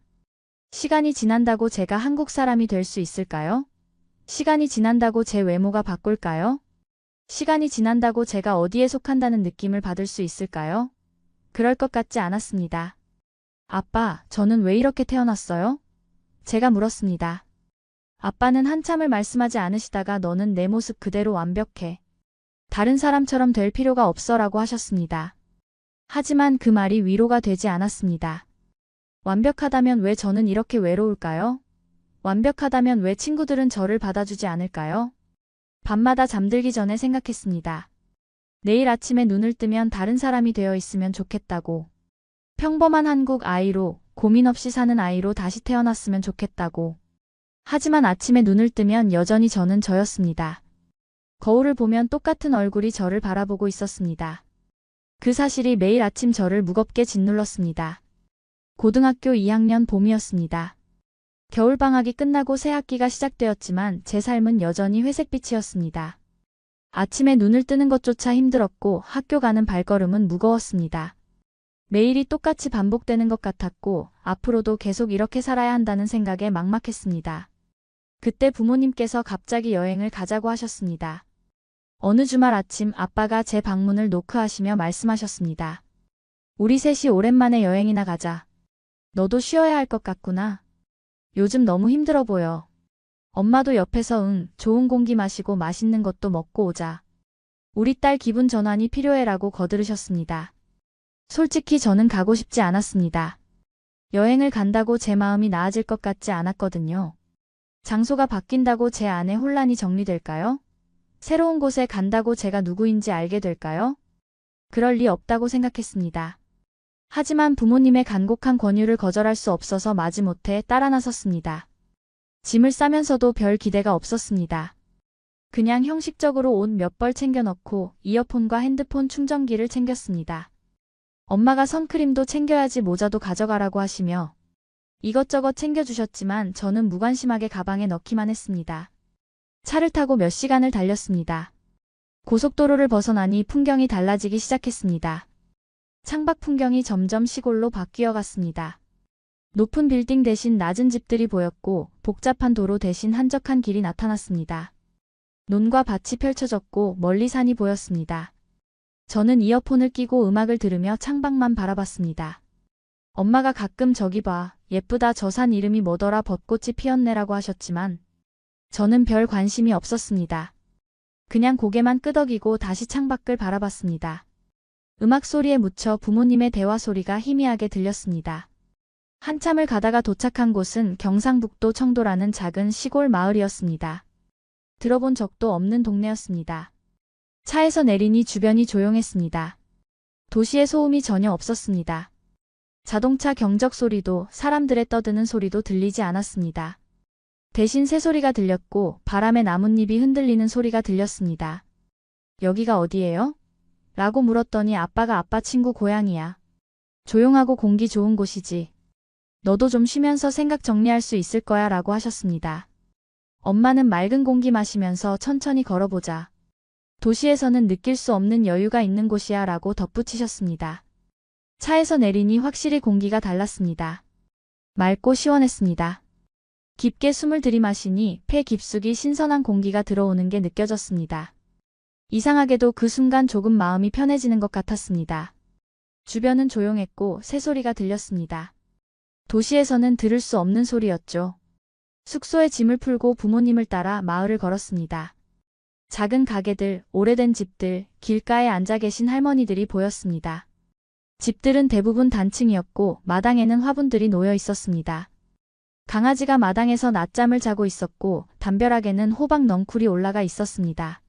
[SPEAKER 1] 시간이 지난다고 제가 한국 사람이 될 수 있을까요? 시간이 지난다고 제 외모가 바꿀까요? 시간이 지난다고 제가 어디에 속한다는 느낌을 받을 수 있을까요? 그럴 것 같지 않았습니다. 아빠, 저는 왜 이렇게 태어났어요? 제가 물었습니다. 아빠는 한참을 말씀하지 않으시다가 너는 내 모습 그대로 완벽해. 다른 사람처럼 될 필요가 없어 라고 하셨습니다. 하지만 그 말이 위로가 되지 않았습니다. 완벽하다면 왜 저는 이렇게 외로울까요? 완벽하다면 왜 친구들은 저를 받아주지 않을까요? 밤마다 잠들기 전에 생각했습니다. 내일 아침에 눈을 뜨면 다른 사람이 되어 있으면 좋겠다고. 평범한 한국 아이로, 고민 없이 사는 아이로 다시 태어났으면 좋겠다고. 하지만 아침에 눈을 뜨면 여전히 저는 저였습니다. 거울을 보면 똑같은 얼굴이 저를 바라보고 있었습니다. 그 사실이 매일 아침 저를 무겁게 짓눌렀습니다. 고등학교 2학년 봄이었습니다. 겨울방학이 끝나고 새 학기가 시작되었지만 제 삶은 여전히 회색빛이었습니다. 아침에 눈을 뜨는 것조차 힘들었고 학교 가는 발걸음은 무거웠습니다. 매일이 똑같이 반복되는 것 같았고 앞으로도 계속 이렇게 살아야 한다는 생각에 막막했습니다. 그때 부모님께서 갑자기 여행을 가자고 하셨습니다. 어느 주말 아침 아빠가 제 방문을 노크하시며 말씀하셨습니다. 우리 셋이 오랜만에 여행이나 가자. 너도 쉬어야 할 것 같구나. 요즘 너무 힘들어 보여. 엄마도 옆에서 응, 좋은 공기 마시고 맛있는 것도 먹고 오자. 우리 딸 기분 전환이 필요해라고 거들으셨습니다. 솔직히 저는 가고 싶지 않았습니다. 여행을 간다고 제 마음이 나아질 것 같지 않았거든요. 장소가 바뀐다고 제 안에 혼란이 정리될까요? 새로운 곳에 간다고 제가 누구인지 알게 될까요? 그럴 리 없다고 생각했습니다. 하지만 부모님의 간곡한 권유를 거절할 수 없어서 마지못해 따라 나섰습니다. 짐을 싸면서도 별 기대가 없었습니다. 그냥 형식적으로 옷 몇 벌 챙겨 넣고 이어폰과 핸드폰 충전기를 챙겼습니다. 엄마가 선크림도 챙겨야지 모자도 가져가라고 하시며 이것저것 챙겨주셨지만 저는 무관심하게 가방에 넣기만 했습니다. 차를 타고 몇 시간을 달렸습니다. 고속도로를 벗어나니 풍경이 달라지기 시작했습니다. 창밖 풍경이 점점 시골로 바뀌어 갔습니다. 높은 빌딩 대신 낮은 집들이 보였고 복잡한 도로 대신 한적한 길이 나타났습니다. 논과 밭이 펼쳐졌고 멀리 산이 보였습니다. 저는 이어폰을 끼고 음악을 들으며 창밖만 바라봤습니다. 엄마가 가끔 저기 봐, 예쁘다 저 산 이름이 뭐더라 벚꽃이 피었네라고 하셨지만 저는 별 관심이 없었습니다. 그냥 고개만 끄덕이고 다시 창밖을 바라봤습니다. 음악 소리에 묻혀 부모님의 대화 소리가 희미하게 들렸습니다. 한참을 가다가 도착한 곳은 경상북도 청도라는 작은 시골 마을이었습니다. 들어본 적도 없는 동네였습니다. 차에서 내리니 주변이 조용했습니다. 도시의 소음이 전혀 없었습니다. 자동차 경적 소리도 사람들의 떠드는 소리도 들리지 않았습니다. 대신 새소리가 들렸고 바람에 나뭇잎이 흔들리는 소리가 들렸습니다. 여기가 어디예요? 라고 물었더니 아빠가 아빠 친구 고향이야. 조용하고 공기 좋은 곳이지. 너도 좀 쉬면서 생각 정리할 수 있을 거야 라고 하셨습니다. 엄마는 맑은 공기 마시면서 천천히 걸어보자. 도시에서는 느낄 수 없는 여유가 있는 곳이야 라고 덧붙이셨습니다. 차에서 내리니 확실히 공기가 달랐습니다. 맑고 시원했습니다. 깊게 숨을 들이마시니 폐 깊숙이 신선한 공기가 들어오는 게 느껴졌습니다. 이상하게도 그 순간 조금 마음이 편해지는 것 같았습니다. 주변은 조용했고 새소리가 들렸습니다. 도시에서는 들을 수 없는 소리였죠. 숙소에 짐을 풀고 부모님을 따라 마을을 걸었습니다. 작은 가게들, 오래된 집들, 길가에 앉아 계신 할머니들이 보였습니다. 집들은 대부분 단층이었고 마당에는 화분들이 놓여 있었습니다. 강아지가 마당에서 낮잠을 자고 있었고 담벼락에는 호박 넝쿨이 올라가 있었습니다.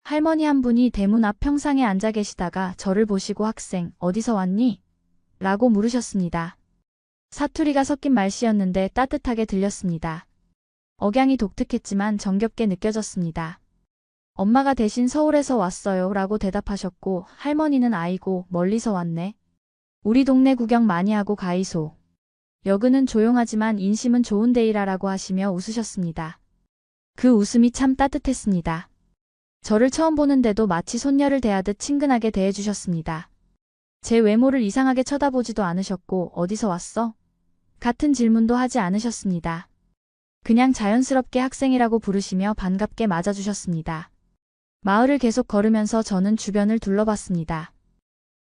[SPEAKER 1] 할머니 한 분이 대문 앞 평상에 앉아 계시다가 저를 보시고 학생, 어디서 왔니? 라고 물으셨습니다. 사투리가 섞인 말씨였는데 따뜻하게 들렸습니다. 억양이 독특했지만 정겹게 느껴졌습니다. 엄마가 대신 서울에서 왔어요 라고 대답하셨고 할머니는 아이고 멀리서 왔네. 우리 동네 구경 많이 하고 가이소. 여기는 조용하지만 인심은 좋은 데이라라고 하시며 웃으셨습니다. 그 웃음이 참 따뜻했습니다. 저를 처음 보는데도 마치 손녀를 대하듯 친근하게 대해주셨습니다. 제 외모를 이상하게 쳐다보지도 않으셨고 어디서 왔어? 같은 질문도 하지 않으셨습니다. 그냥 자연스럽게 학생이라고 부르시며 반갑게 맞아주셨습니다. 마을을 계속 걸으면서 저는 주변을 둘러봤습니다.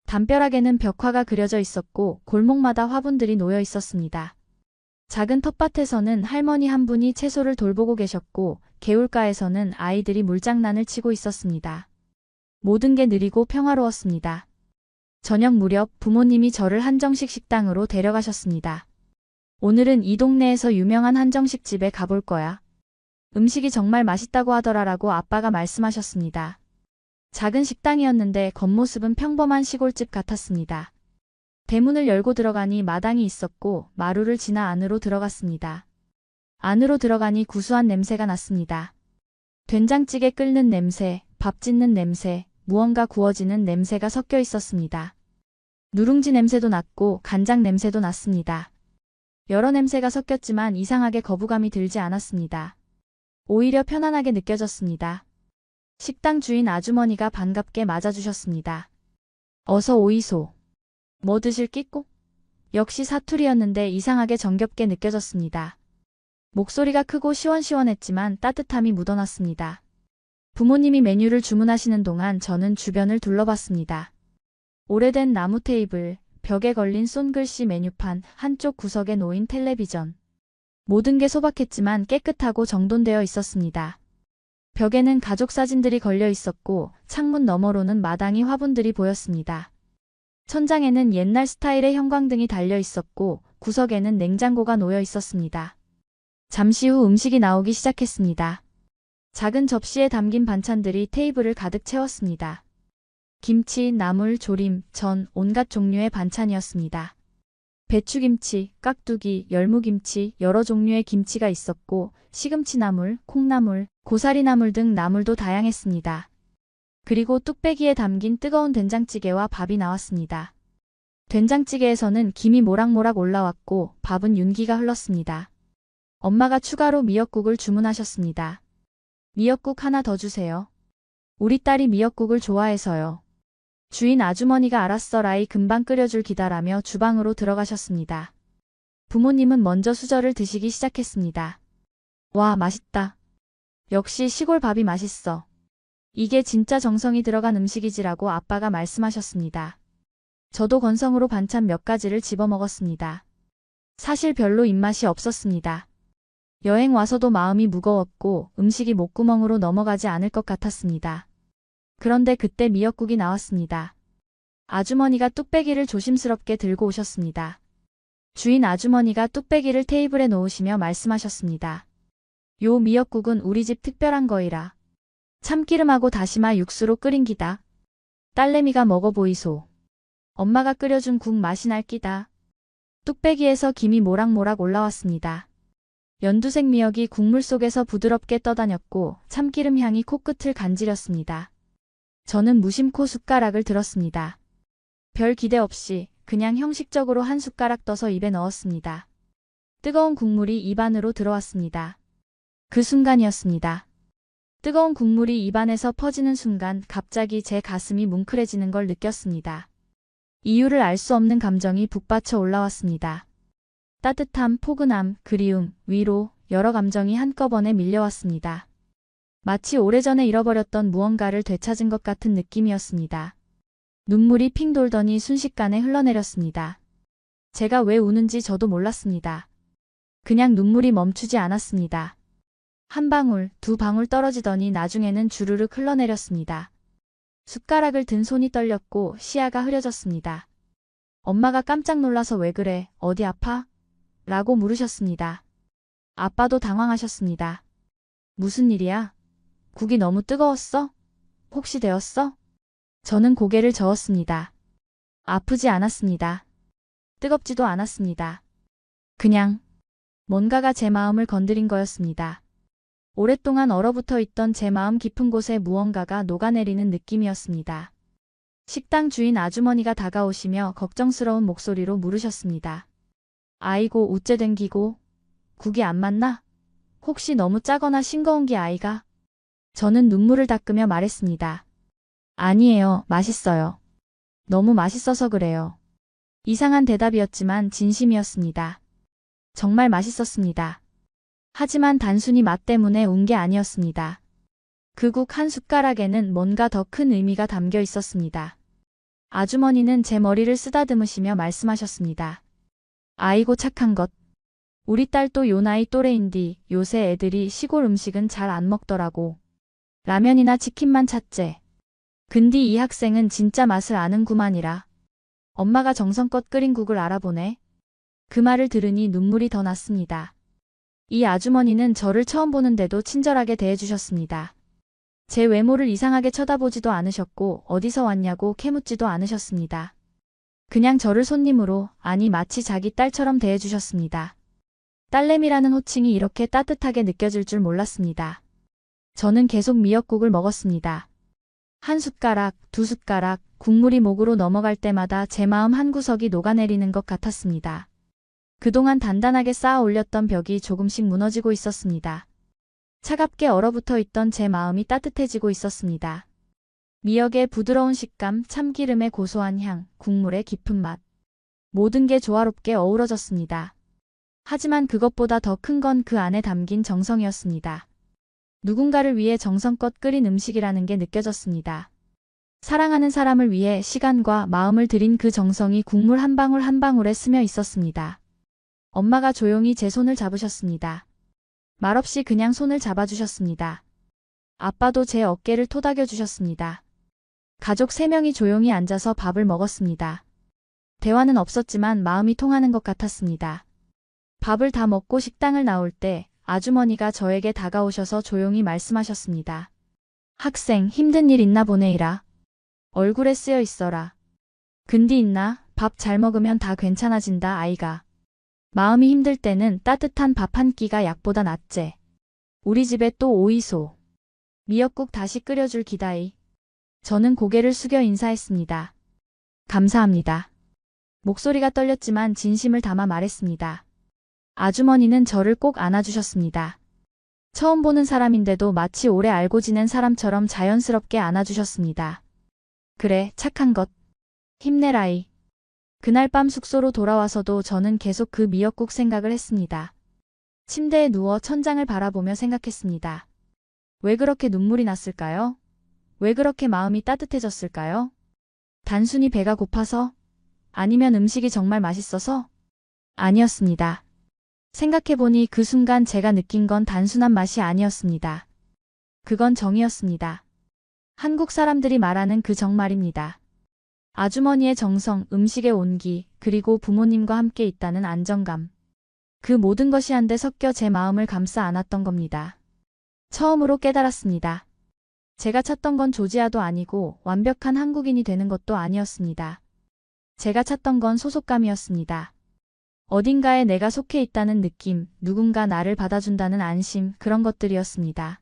[SPEAKER 1] 담벼락에는 벽화가 그려져 있었고 골목마다 화분들이 놓여 있었습니다. 작은 텃밭에서는 할머니 한 분이 채소를 돌보고 계셨고 개울가에서는 아이들이 물장난을 치고 있었습니다. 모든 게 느리고 평화로웠습니다. 저녁 무렵 부모님이 저를 한정식 식당으로 데려가셨습니다. 오늘은 이 동네에서 유명한 한정식 집에 가볼 거야. 음식이 정말 맛있다고 하더라라고 아빠가 말씀하셨습니다. 작은 식당이었는데 겉모습은 평범한 시골집 같았습니다. 대문을 열고 들어가니 마당이 있었고 마루를 지나 안으로 들어갔습니다. 안으로 들어가니 구수한 냄새가 났습니다. 된장찌개 끓는 냄새, 밥 짓는 냄새, 무언가 구워지는 냄새가 섞여 있었습니다. 누룽지 냄새도 났고 간장 냄새도 났습니다. 여러 냄새가 섞였지만 이상하게 거부감이 들지 않았습니다. 오히려 편안하게 느껴졌습니다. 식당 주인 아주머니가 반갑게 맞아주셨습니다. 어서 오이소. 뭐 드실 끼꼬? 역시 사투리였는데 이상하게 정겹게 느껴졌습니다. 목소리가 크고 시원시원했지만 따뜻함이 묻어났습니다. 부모님이 메뉴를 주문하시는 동안 저는 주변을 둘러봤습니다. 오래된 나무 테이블, 벽에 걸린 손글씨 메뉴판, 한쪽 구석에 놓인 텔레비전. 모든 게 소박했지만 깨끗하고 정돈되어 있었습니다. 벽에는 가족 사진들이 걸려 있었고 창문 너머로는 마당이 화분들이 보였습니다. 천장에는 옛날 스타일의 형광등이 달려 있었고 구석에는 냉장고가 놓여 있었습니다. 잠시 후 음식이 나오기 시작했습니다. 작은 접시에 담긴 반찬들이 테이블을 가득 채웠습니다. 김치, 나물, 조림, 전, 온갖 종류의 반찬이었습니다. 배추김치, 깍두기, 열무김치, 여러 종류의 김치가 있었고 시금치나물, 콩나물, 고사리나물 등 나물도 다양했습니다. 그리고 뚝배기에 담긴 뜨거운 된장찌개와 밥이 나왔습니다. 된장찌개에서는 김이 모락모락 올라왔고 밥은 윤기가 흘렀습니다. 엄마가 추가로 미역국을 주문하셨습니다. 미역국 하나 더 주세요. 우리 딸이 미역국을 좋아해서요. 주인 아주머니가 알았어 라이 금방 끓여줄 기다라며 주방으로 들어가셨습니다. 부모님은 먼저 수저를 드시기 시작했습니다. 와, 맛있다. 역시 시골 밥이 맛있어. 이게 진짜 정성이 들어간 음식이지라고 아빠가 말씀하셨습니다. 저도 건성으로 반찬 몇 가지를 집어 먹었습니다. 사실 별로 입맛이 없었습니다. 여행 와서도 마음이 무거웠고 음식이 목구멍으로 넘어가지 않을 것 같았습니다. 그런데 그때 미역국이 나왔습니다. 아주머니가 뚝배기를 조심스럽게 들고 오셨습니다. 주인 아주머니가 뚝배기를 테이블에 놓으시며 말씀하셨습니다. 요 미역국은 우리 집 특별한 거이라. 참기름하고 다시마 육수로 끓인 기다. 딸내미가 먹어보이소. 엄마가 끓여준 국 맛이 날 끼다. 뚝배기에서 김이 모락모락 올라왔습니다. 연두색 미역이 국물 속에서 부드럽게 떠다녔고 참기름 향이 코끝을 간지렸습니다. 저는 무심코 숟가락을 들었습니다. 별 기대 없이 그냥 형식적으로 한 숟가락 떠서 입에 넣었습니다. 뜨거운 국물이 입 안으로 들어왔습니다. 그 순간이었습니다. 뜨거운 국물이 입안에서 퍼지는 순간 갑자기 제 가슴이 뭉클해지는 걸 느꼈습니다. 이유를 알 수 없는 감정이 북받쳐 올라왔습니다. 따뜻함, 포근함, 그리움, 위로, 여러 감정이 한꺼번에 밀려왔습니다. 마치 오래전에 잃어버렸던 무언가를 되찾은 것 같은 느낌이었습니다. 눈물이 핑 돌더니 순식간에 흘러내렸습니다. 제가 왜 우는지 저도 몰랐습니다. 그냥 눈물이 멈추지 않았습니다. 한 방울, 두 방울 떨어지더니 나중에는 주르륵 흘러내렸습니다. 숟가락을 든 손이 떨렸고 시야가 흐려졌습니다. 엄마가 깜짝 놀라서 왜 그래, 어디 아파? 라고 물으셨습니다. 아빠도 당황하셨습니다. 무슨 일이야? 국이 너무 뜨거웠어? 혹시 데웠어? 저는 고개를 저었습니다. 아프지 않았습니다. 뜨겁지도 않았습니다. 그냥 뭔가가 제 마음을 건드린 거였습니다. 오랫동안 얼어붙어 있던 제 마음 깊은 곳에 무언가가 녹아내리는 느낌이었습니다. 식당 주인 아주머니가 다가오시며 걱정스러운 목소리로 물으셨습니다. 아이고 우째 댕기고 국이 안 맞나? 혹시 너무 짜거나 싱거운 게 아이가? 저는 눈물을 닦으며 말했습니다. 아니에요, 맛있어요. 너무 맛있어서 그래요. 이상한 대답이었지만 진심이었습니다. 정말 맛있었습니다. 하지만 단순히 맛 때문에 운 게 아니었습니다. 그 국 한 숟가락에는 뭔가 더 큰 의미가 담겨 있었습니다. 아주머니는 제 머리를 쓰다듬으시며 말씀하셨습니다. 아이고 착한 것. 우리 딸도 요 나이 또래인디 요새 애들이 시골 음식은 잘 안 먹더라고. 라면이나 치킨만 찾재. 근디 이 학생은 진짜 맛을 아는구만이라. 엄마가 정성껏 끓인 국을 알아보네. 그 말을 들으니 눈물이 더 났습니다. 이 아주머니는 저를 처음 보는데도 친절하게 대해주셨습니다. 제 외모를 이상하게 쳐다보지도 않으셨고 어디서 왔냐고 캐묻지도 않으셨습니다. 그냥 저를 손님으로, 아니 마치 자기 딸처럼 대해주셨습니다. 딸내미라는 호칭이 이렇게 따뜻하게 느껴질 줄 몰랐습니다. 저는 계속 미역국을 먹었습니다. 한 숟가락, 두 숟가락, 국물이 목으로 넘어갈 때마다 제 마음 한구석이 녹아내리는 것 같았습니다. 그동안 단단하게 쌓아 올렸던 벽이 조금씩 무너지고 있었습니다. 차갑게 얼어붙어 있던 제 마음이 따뜻해지고 있었습니다. 미역의 부드러운 식감, 참기름의 고소한 향, 국물의 깊은 맛. 모든 게 조화롭게 어우러졌습니다. 하지만 그것보다 더 큰 건 그 안에 담긴 정성이었습니다. 누군가를 위해 정성껏 끓인 음식이라는 게 느껴졌습니다. 사랑하는 사람을 위해 시간과 마음을 들인 그 정성이 국물 한 방울 한 방울에 스며 있었습니다. 엄마가 조용히 제 손을 잡으셨습니다. 말없이 그냥 손을 잡아주셨습니다. 아빠도 제 어깨를 토닥여 주셨습니다. 가족 3명이 조용히 앉아서 밥을 먹었습니다. 대화는 없었지만 마음이 통하는 것 같았습니다. 밥을 다 먹고 식당을 나올 때 아주머니가 저에게 다가오셔서 조용히 말씀하셨습니다. 학생, 힘든 일 있나 보네이라. 얼굴에 쓰여 있어라. 근디 있나? 밥 잘 먹으면 다 괜찮아진다 아이가. 마음이 힘들 때는 따뜻한 밥 한 끼가 약보다 낫제. 우리 집에 또 오이소. 미역국 다시 끓여줄 기다이. 저는 고개를 숙여 인사했습니다. 감사합니다. 목소리가 떨렸지만 진심을 담아 말했습니다. 아주머니는 저를 꼭 안아주셨습니다. 처음 보는 사람인데도 마치 오래 알고 지낸 사람처럼 자연스럽게 안아주셨습니다. 그래, 착한 것. 힘내라이. 그날 밤 숙소로 돌아와서도 저는 계속 그 미역국 생각을 했습니다. 침대에 누워 천장을 바라보며 생각했습니다. 왜 그렇게 눈물이 났을까요? 왜 그렇게 마음이 따뜻해졌을까요? 단순히 배가 고파서? 아니면 음식이 정말 맛있어서? 아니었습니다. 생각해보니 그 순간 제가 느낀 건 단순한 맛이 아니었습니다. 그건 정이었습니다. 한국 사람들이 말하는 그 정 말입니다. 아주머니의 정성, 음식의 온기, 그리고 부모님과 함께 있다는 안정감. 그 모든 것이 한데 섞여 제 마음을 감싸 안았던 겁니다. 처음으로 깨달았습니다. 제가 찾던 건 조지아도 아니고 완벽한 한국인이 되는 것도 아니었습니다. 제가 찾던 건 소속감이었습니다. 어딘가에 내가 속해 있다는 느낌, 누군가 나를 받아준다는 안심, 그런 것들이었습니다.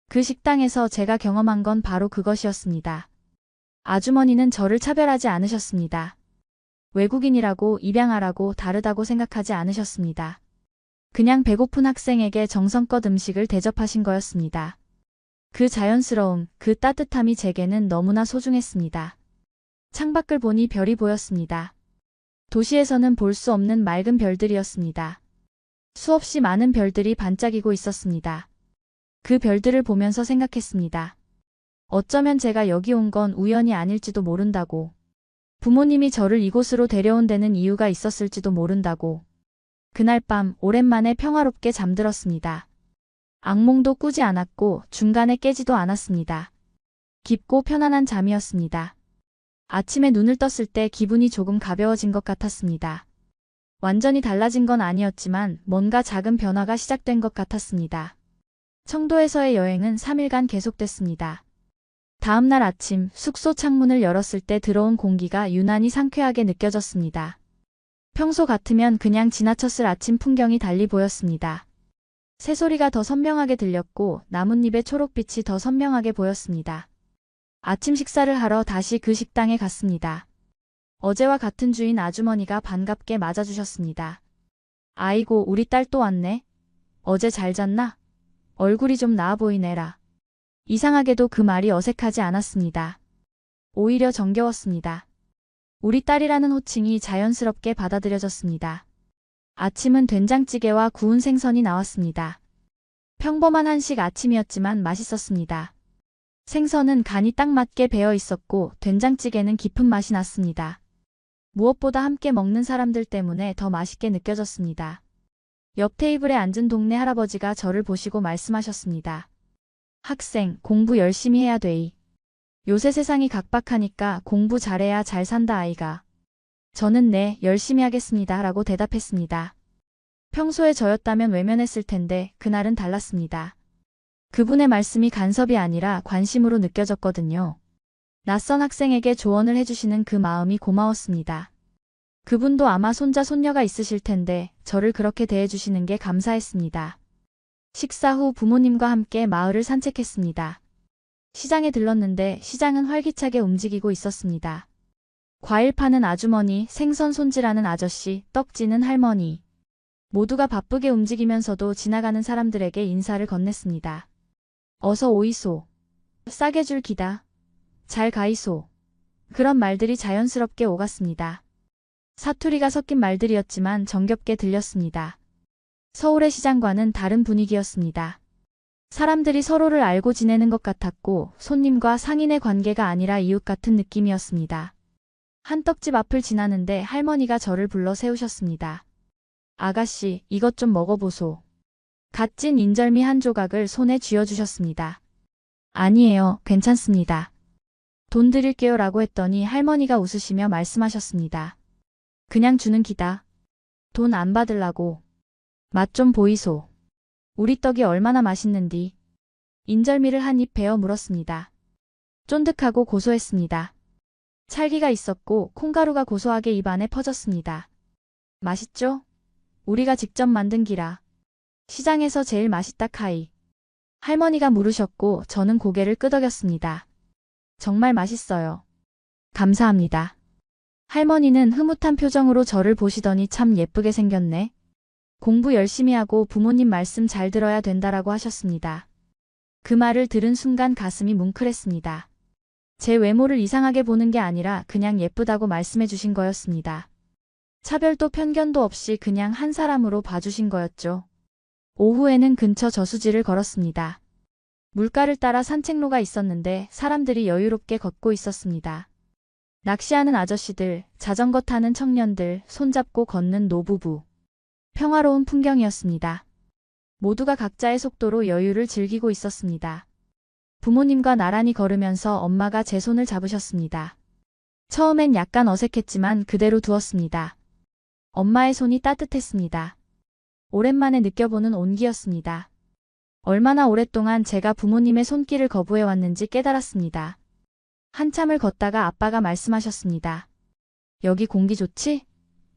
[SPEAKER 1] 그 식당에서 제가 경험한 건 바로 그것이었습니다. 아주머니는 저를 차별하지 않으셨습니다. 외국인이라고, 입양하라고, 다르다고 생각하지 않으셨습니다. 그냥 배고픈 학생에게 정성껏 음식을 대접하신 거였습니다. 그 자연스러움, 그 따뜻함이 제게는 너무나 소중했습니다. 창밖을 보니 별이 보였습니다. 도시에서는 볼 수 없는 맑은 별들이었습니다. 수없이 많은 별들이 반짝이고 있었습니다. 그 별들을 보면서 생각했습니다. 어쩌면 제가 여기 온 건 우연이 아닐지도 모른다고. 부모님이 저를 이곳으로 데려온 데는 이유가 있었을지도 모른다고. 그날 밤 오랜만에 평화롭게 잠들었습니다. 악몽도 꾸지 않았고 중간에 깨지도 않았습니다. 깊고 편안한 잠이었습니다. 아침에 눈을 떴을 때 기분이 조금 가벼워진 것 같았습니다. 완전히 달라진 건 아니었지만 뭔가 작은 변화가 시작된 것 같았습니다. 청도에서의 여행은 3일간 계속됐습니다. 다음 날 아침 숙소 창문을 열었을 때 들어온 공기가 유난히 상쾌하게 느껴졌습니다. 평소 같으면 그냥 지나쳤을 아침 풍경이 달리 보였습니다. 새소리가 더 선명하게 들렸고 나뭇잎의 초록빛이 더 선명하게 보였습니다. 아침 식사를 하러 다시 그 식당에 갔습니다. 어제와 같은 주인 아주머니가 반갑게 맞아주셨습니다. 아이고, 우리 딸 또 왔네. 어제 잘 잤나? 얼굴이 좀 나아 보이네라. 이상하게도 그 말이 어색하지 않았습니다. 오히려 정겨웠습니다. 우리 딸이라는 호칭이 자연스럽게 받아들여졌습니다. 아침은 된장찌개와 구운 생선이 나왔습니다. 평범한 한식 아침이었지만 맛있었습니다. 생선은 간이 딱 맞게 배어 있었고 된장찌개는 깊은 맛이 났습니다. 무엇보다 함께 먹는 사람들 때문에 더 맛있게 느껴졌습니다. 옆 테이블에 앉은 동네 할아버지가 저를 보시고 말씀하셨습니다. 학생, 공부 열심히 해야 돼이. 요새 세상이 각박하니까 공부 잘해야 잘 산다 아이가. 저는 네, 열심히 하겠습니다 라고 대답했습니다. 평소에 저였다면 외면했을 텐데 그날은 달랐습니다. 그분의 말씀이 간섭이 아니라 관심으로 느껴졌거든요. 낯선 학생에게 조언을 해주시는 그 마음이 고마웠습니다. 그분도 아마 손자 손녀가 있으실 텐데 저를 그렇게 대해주시는 게 감사했습니다. 식사 후 부모님과 함께 마을을 산책했습니다. 시장에 들렀는데 시장은 활기차게 움직이고 있었습니다. 과일 파는 아주머니, 생선 손질하는 아저씨, 떡 찌는 할머니. 모두가 바쁘게 움직이면서도 지나가는 사람들에게 인사를 건넸습니다. 어서 오이소. 싸게 줄 기다. 잘 가이소. 그런 말들이 자연스럽게 오갔습니다. 사투리가 섞인 말들이었지만 정겹게 들렸습니다. 서울의 시장과는 다른 분위기였습니다. 사람들이 서로를 알고 지내는 것 같았고 손님과 상인의 관계가 아니라 이웃 같은 느낌이었습니다. 한 떡집 앞을 지나는데 할머니가 저를 불러 세우셨습니다. 아가씨, 이것 좀 먹어보소. 갓 찐 인절미 한 조각을 손에 쥐어주셨습니다. 아니에요, 괜찮습니다. 돈 드릴게요 라고 했더니 할머니가 웃으시며 말씀하셨습니다. 그냥 주는 기다. 돈 안 받으려고. 맛 좀 보이소. 우리 떡이 얼마나 맛있는디. 인절미를 한 입 베어 물었습니다. 쫀득하고 고소했습니다. 찰기가 있었고 콩가루가 고소하게 입 안에 퍼졌습니다. 맛있죠? 우리가 직접 만든 기라. 시장에서 제일 맛있다 카이. 할머니가 물으셨고 저는 고개를 끄덕였습니다. 정말 맛있어요. 감사합니다. 할머니는 흐뭇한 표정으로 저를 보시더니 참 예쁘게 생겼네. 공부 열심히 하고 부모님 말씀 잘 들어야 된다라고 하셨습니다. 그 말을 들은 순간 가슴이 뭉클했습니다. 제 외모를 이상하게 보는 게 아니라 그냥 예쁘다고 말씀해 주신 거였습니다. 차별도 편견도 없이 그냥 한 사람으로 봐주신 거였죠. 오후에는 근처 저수지를 걸었습니다. 물가를 따라 산책로가 있었는데 사람들이 여유롭게 걷고 있었습니다. 낚시하는 아저씨들, 자전거 타는 청년들, 손잡고 걷는 노부부. 평화로운 풍경이었습니다. 모두가 각자의 속도로 여유를 즐기고 있었습니다. 부모님과 나란히 걸으면서 엄마가 제 손을 잡으셨습니다. 처음엔 약간 어색했지만 그대로 두었습니다. 엄마의 손이 따뜻했습니다. 오랜만에 느껴보는 온기였습니다. 얼마나 오랫동안 제가 부모님의 손길을 거부해왔는지 깨달았습니다. 한참을 걷다가 아빠가 말씀하셨습니다. 여기 공기 좋지?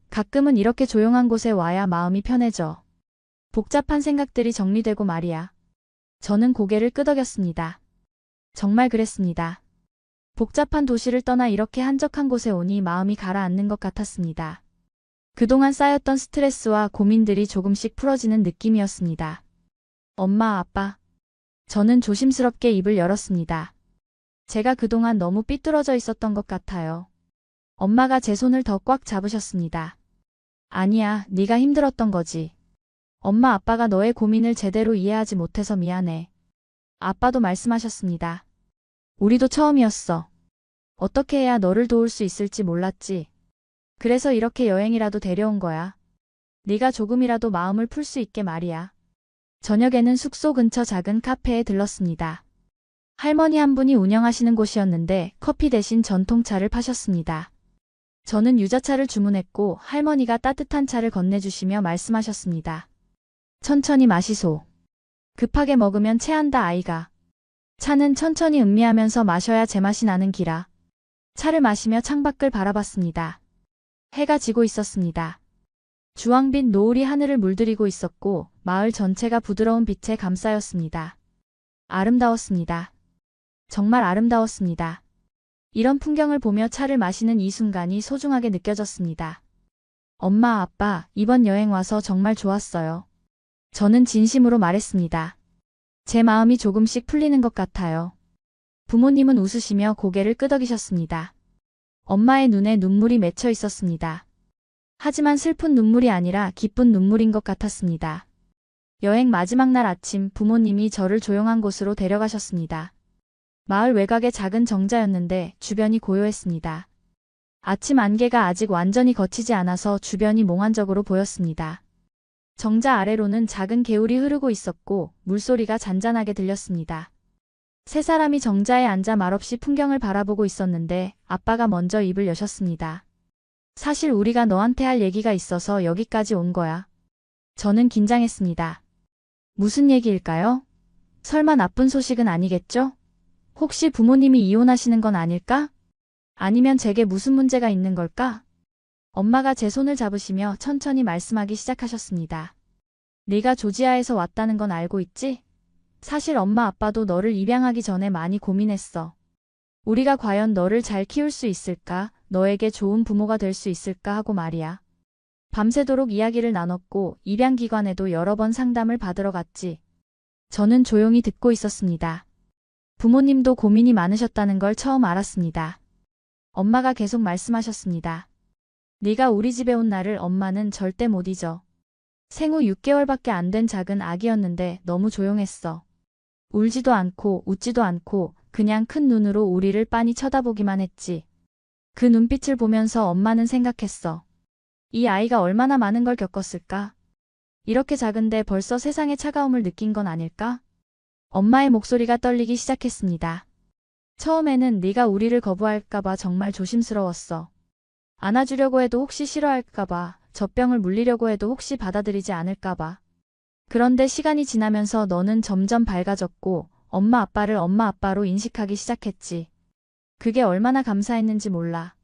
[SPEAKER 1] 가끔은 이렇게 조용한 곳에 와야 마음이 편해져. 복잡한 생각들이 정리되고 말이야. 저는 고개를 끄덕였습니다. 정말 그랬습니다. 복잡한 도시를 떠나 이렇게 한적한 곳에 오니 마음이 가라앉는 것 같았습니다. 그동안 쌓였던 스트레스와 고민들이 조금씩 풀어지는 느낌이었습니다. 엄마, 아빠. 저는 조심스럽게 입을 열었습니다. 제가 그동안 너무 삐뚤어져 있었던 것 같아요. 엄마가 제 손을 더 꽉 잡으셨습니다. 아니야, 네가 힘들었던 거지. 엄마, 아빠가 너의 고민을 제대로 이해하지 못해서 미안해. 아빠도 말씀하셨습니다. 우리도 처음이었어. 어떻게 해야 너를 도울 수 있을지 몰랐지. 그래서 이렇게 여행이라도 데려온 거야. 네가 조금이라도 마음을 풀 수 있게 말이야. 저녁에는 숙소 근처 작은 카페에 들렀습니다. 할머니 한 분이 운영하시는 곳이었는데 커피 대신 전통차를 파셨습니다. 저는 유자차를 주문했고 할머니가 따뜻한 차를 건네주시며 말씀하셨습니다. 천천히 마시소. 급하게 먹으면 체한다 아이가. 차는 천천히 음미하면서 마셔야 제맛이 나는 기라. 차를 마시며 창밖을 바라봤습니다. 해가 지고 있었습니다. 주황빛 노을이 하늘을 물들이고 있었고 마을 전체가 부드러운 빛에 감싸였습니다. 아름다웠습니다. 정말 아름다웠습니다. 이런 풍경을 보며 차를 마시는 이 순간이 소중하게 느껴졌습니다. 엄마, 아빠, 이번 여행 와서 정말 좋았어요. 저는 진심으로 말했습니다. 제 마음이 조금씩 풀리는 것 같아요. 부모님은 웃으시며 고개를 끄덕이셨습니다. 엄마의 눈에 눈물이 맺혀 있었습니다. 하지만 슬픈 눈물이 아니라 기쁜 눈물인 것 같았습니다. 여행 마지막 날 아침 부모님이 저를 조용한 곳으로 데려가셨습니다. 마을 외곽의 작은 정자였는데 주변이 고요했습니다. 아침 안개가 아직 완전히 걷히지 않아서 주변이 몽환적으로 보였습니다. 정자 아래로는 작은 개울이 흐르고 있었고 물소리가 잔잔하게 들렸습니다. 세 사람이 정자에 앉아 말없이 풍경을 바라보고 있었는데 아빠가 먼저 입을 여셨습니다. 사실 우리가 너한테 할 얘기가 있어서 여기까지 온 거야. 저는 긴장했습니다. 무슨 얘기일까요? 설마 나쁜 소식은 아니겠죠? 혹시 부모님이 이혼하시는 건 아닐까? 아니면 제게 무슨 문제가 있는 걸까? 엄마가 제 손을 잡으시며 천천히 말씀하기 시작하셨습니다. 네가 조지아에서 왔다는 건 알고 있지? 사실 엄마 아빠도 너를 입양하기 전에 많이 고민했어. 우리가 과연 너를 잘 키울 수 있을까? 너에게 좋은 부모가 될 수 있을까 하고 말이야. 밤새도록 이야기를 나눴고 입양기관에도 여러 번 상담을 받으러 갔지. 저는 조용히 듣고 있었습니다. 부모님도 고민이 많으셨다는 걸 처음 알았습니다. 엄마가 계속 말씀하셨습니다. 네가 우리 집에 온 날을 엄마는 절대 못 잊어. 생후 6개월밖에 안 된 작은 아기였는데 너무 조용했어. 울지도 않고 웃지도 않고 그냥 큰 눈으로 우리를 빤히 쳐다보기만 했지. 그 눈빛을 보면서 엄마는 생각했어. 이 아이가 얼마나 많은 걸 겪었을까? 이렇게 작은데 벌써 세상의 차가움을 느낀 건 아닐까? 엄마의 목소리가 떨리기 시작했습니다. 처음에는 네가 우리를 거부할까봐 정말 조심스러웠어. 안아주려고 해도 혹시 싫어할까봐, 젖병을 물리려고 해도 혹시 받아들이지 않을까봐. 그런데 시간이 지나면서 너는 점점 밝아졌고 엄마 아빠를 엄마 아빠로 인식하기 시작했지. 그게 얼마나 감사했는지 몰라.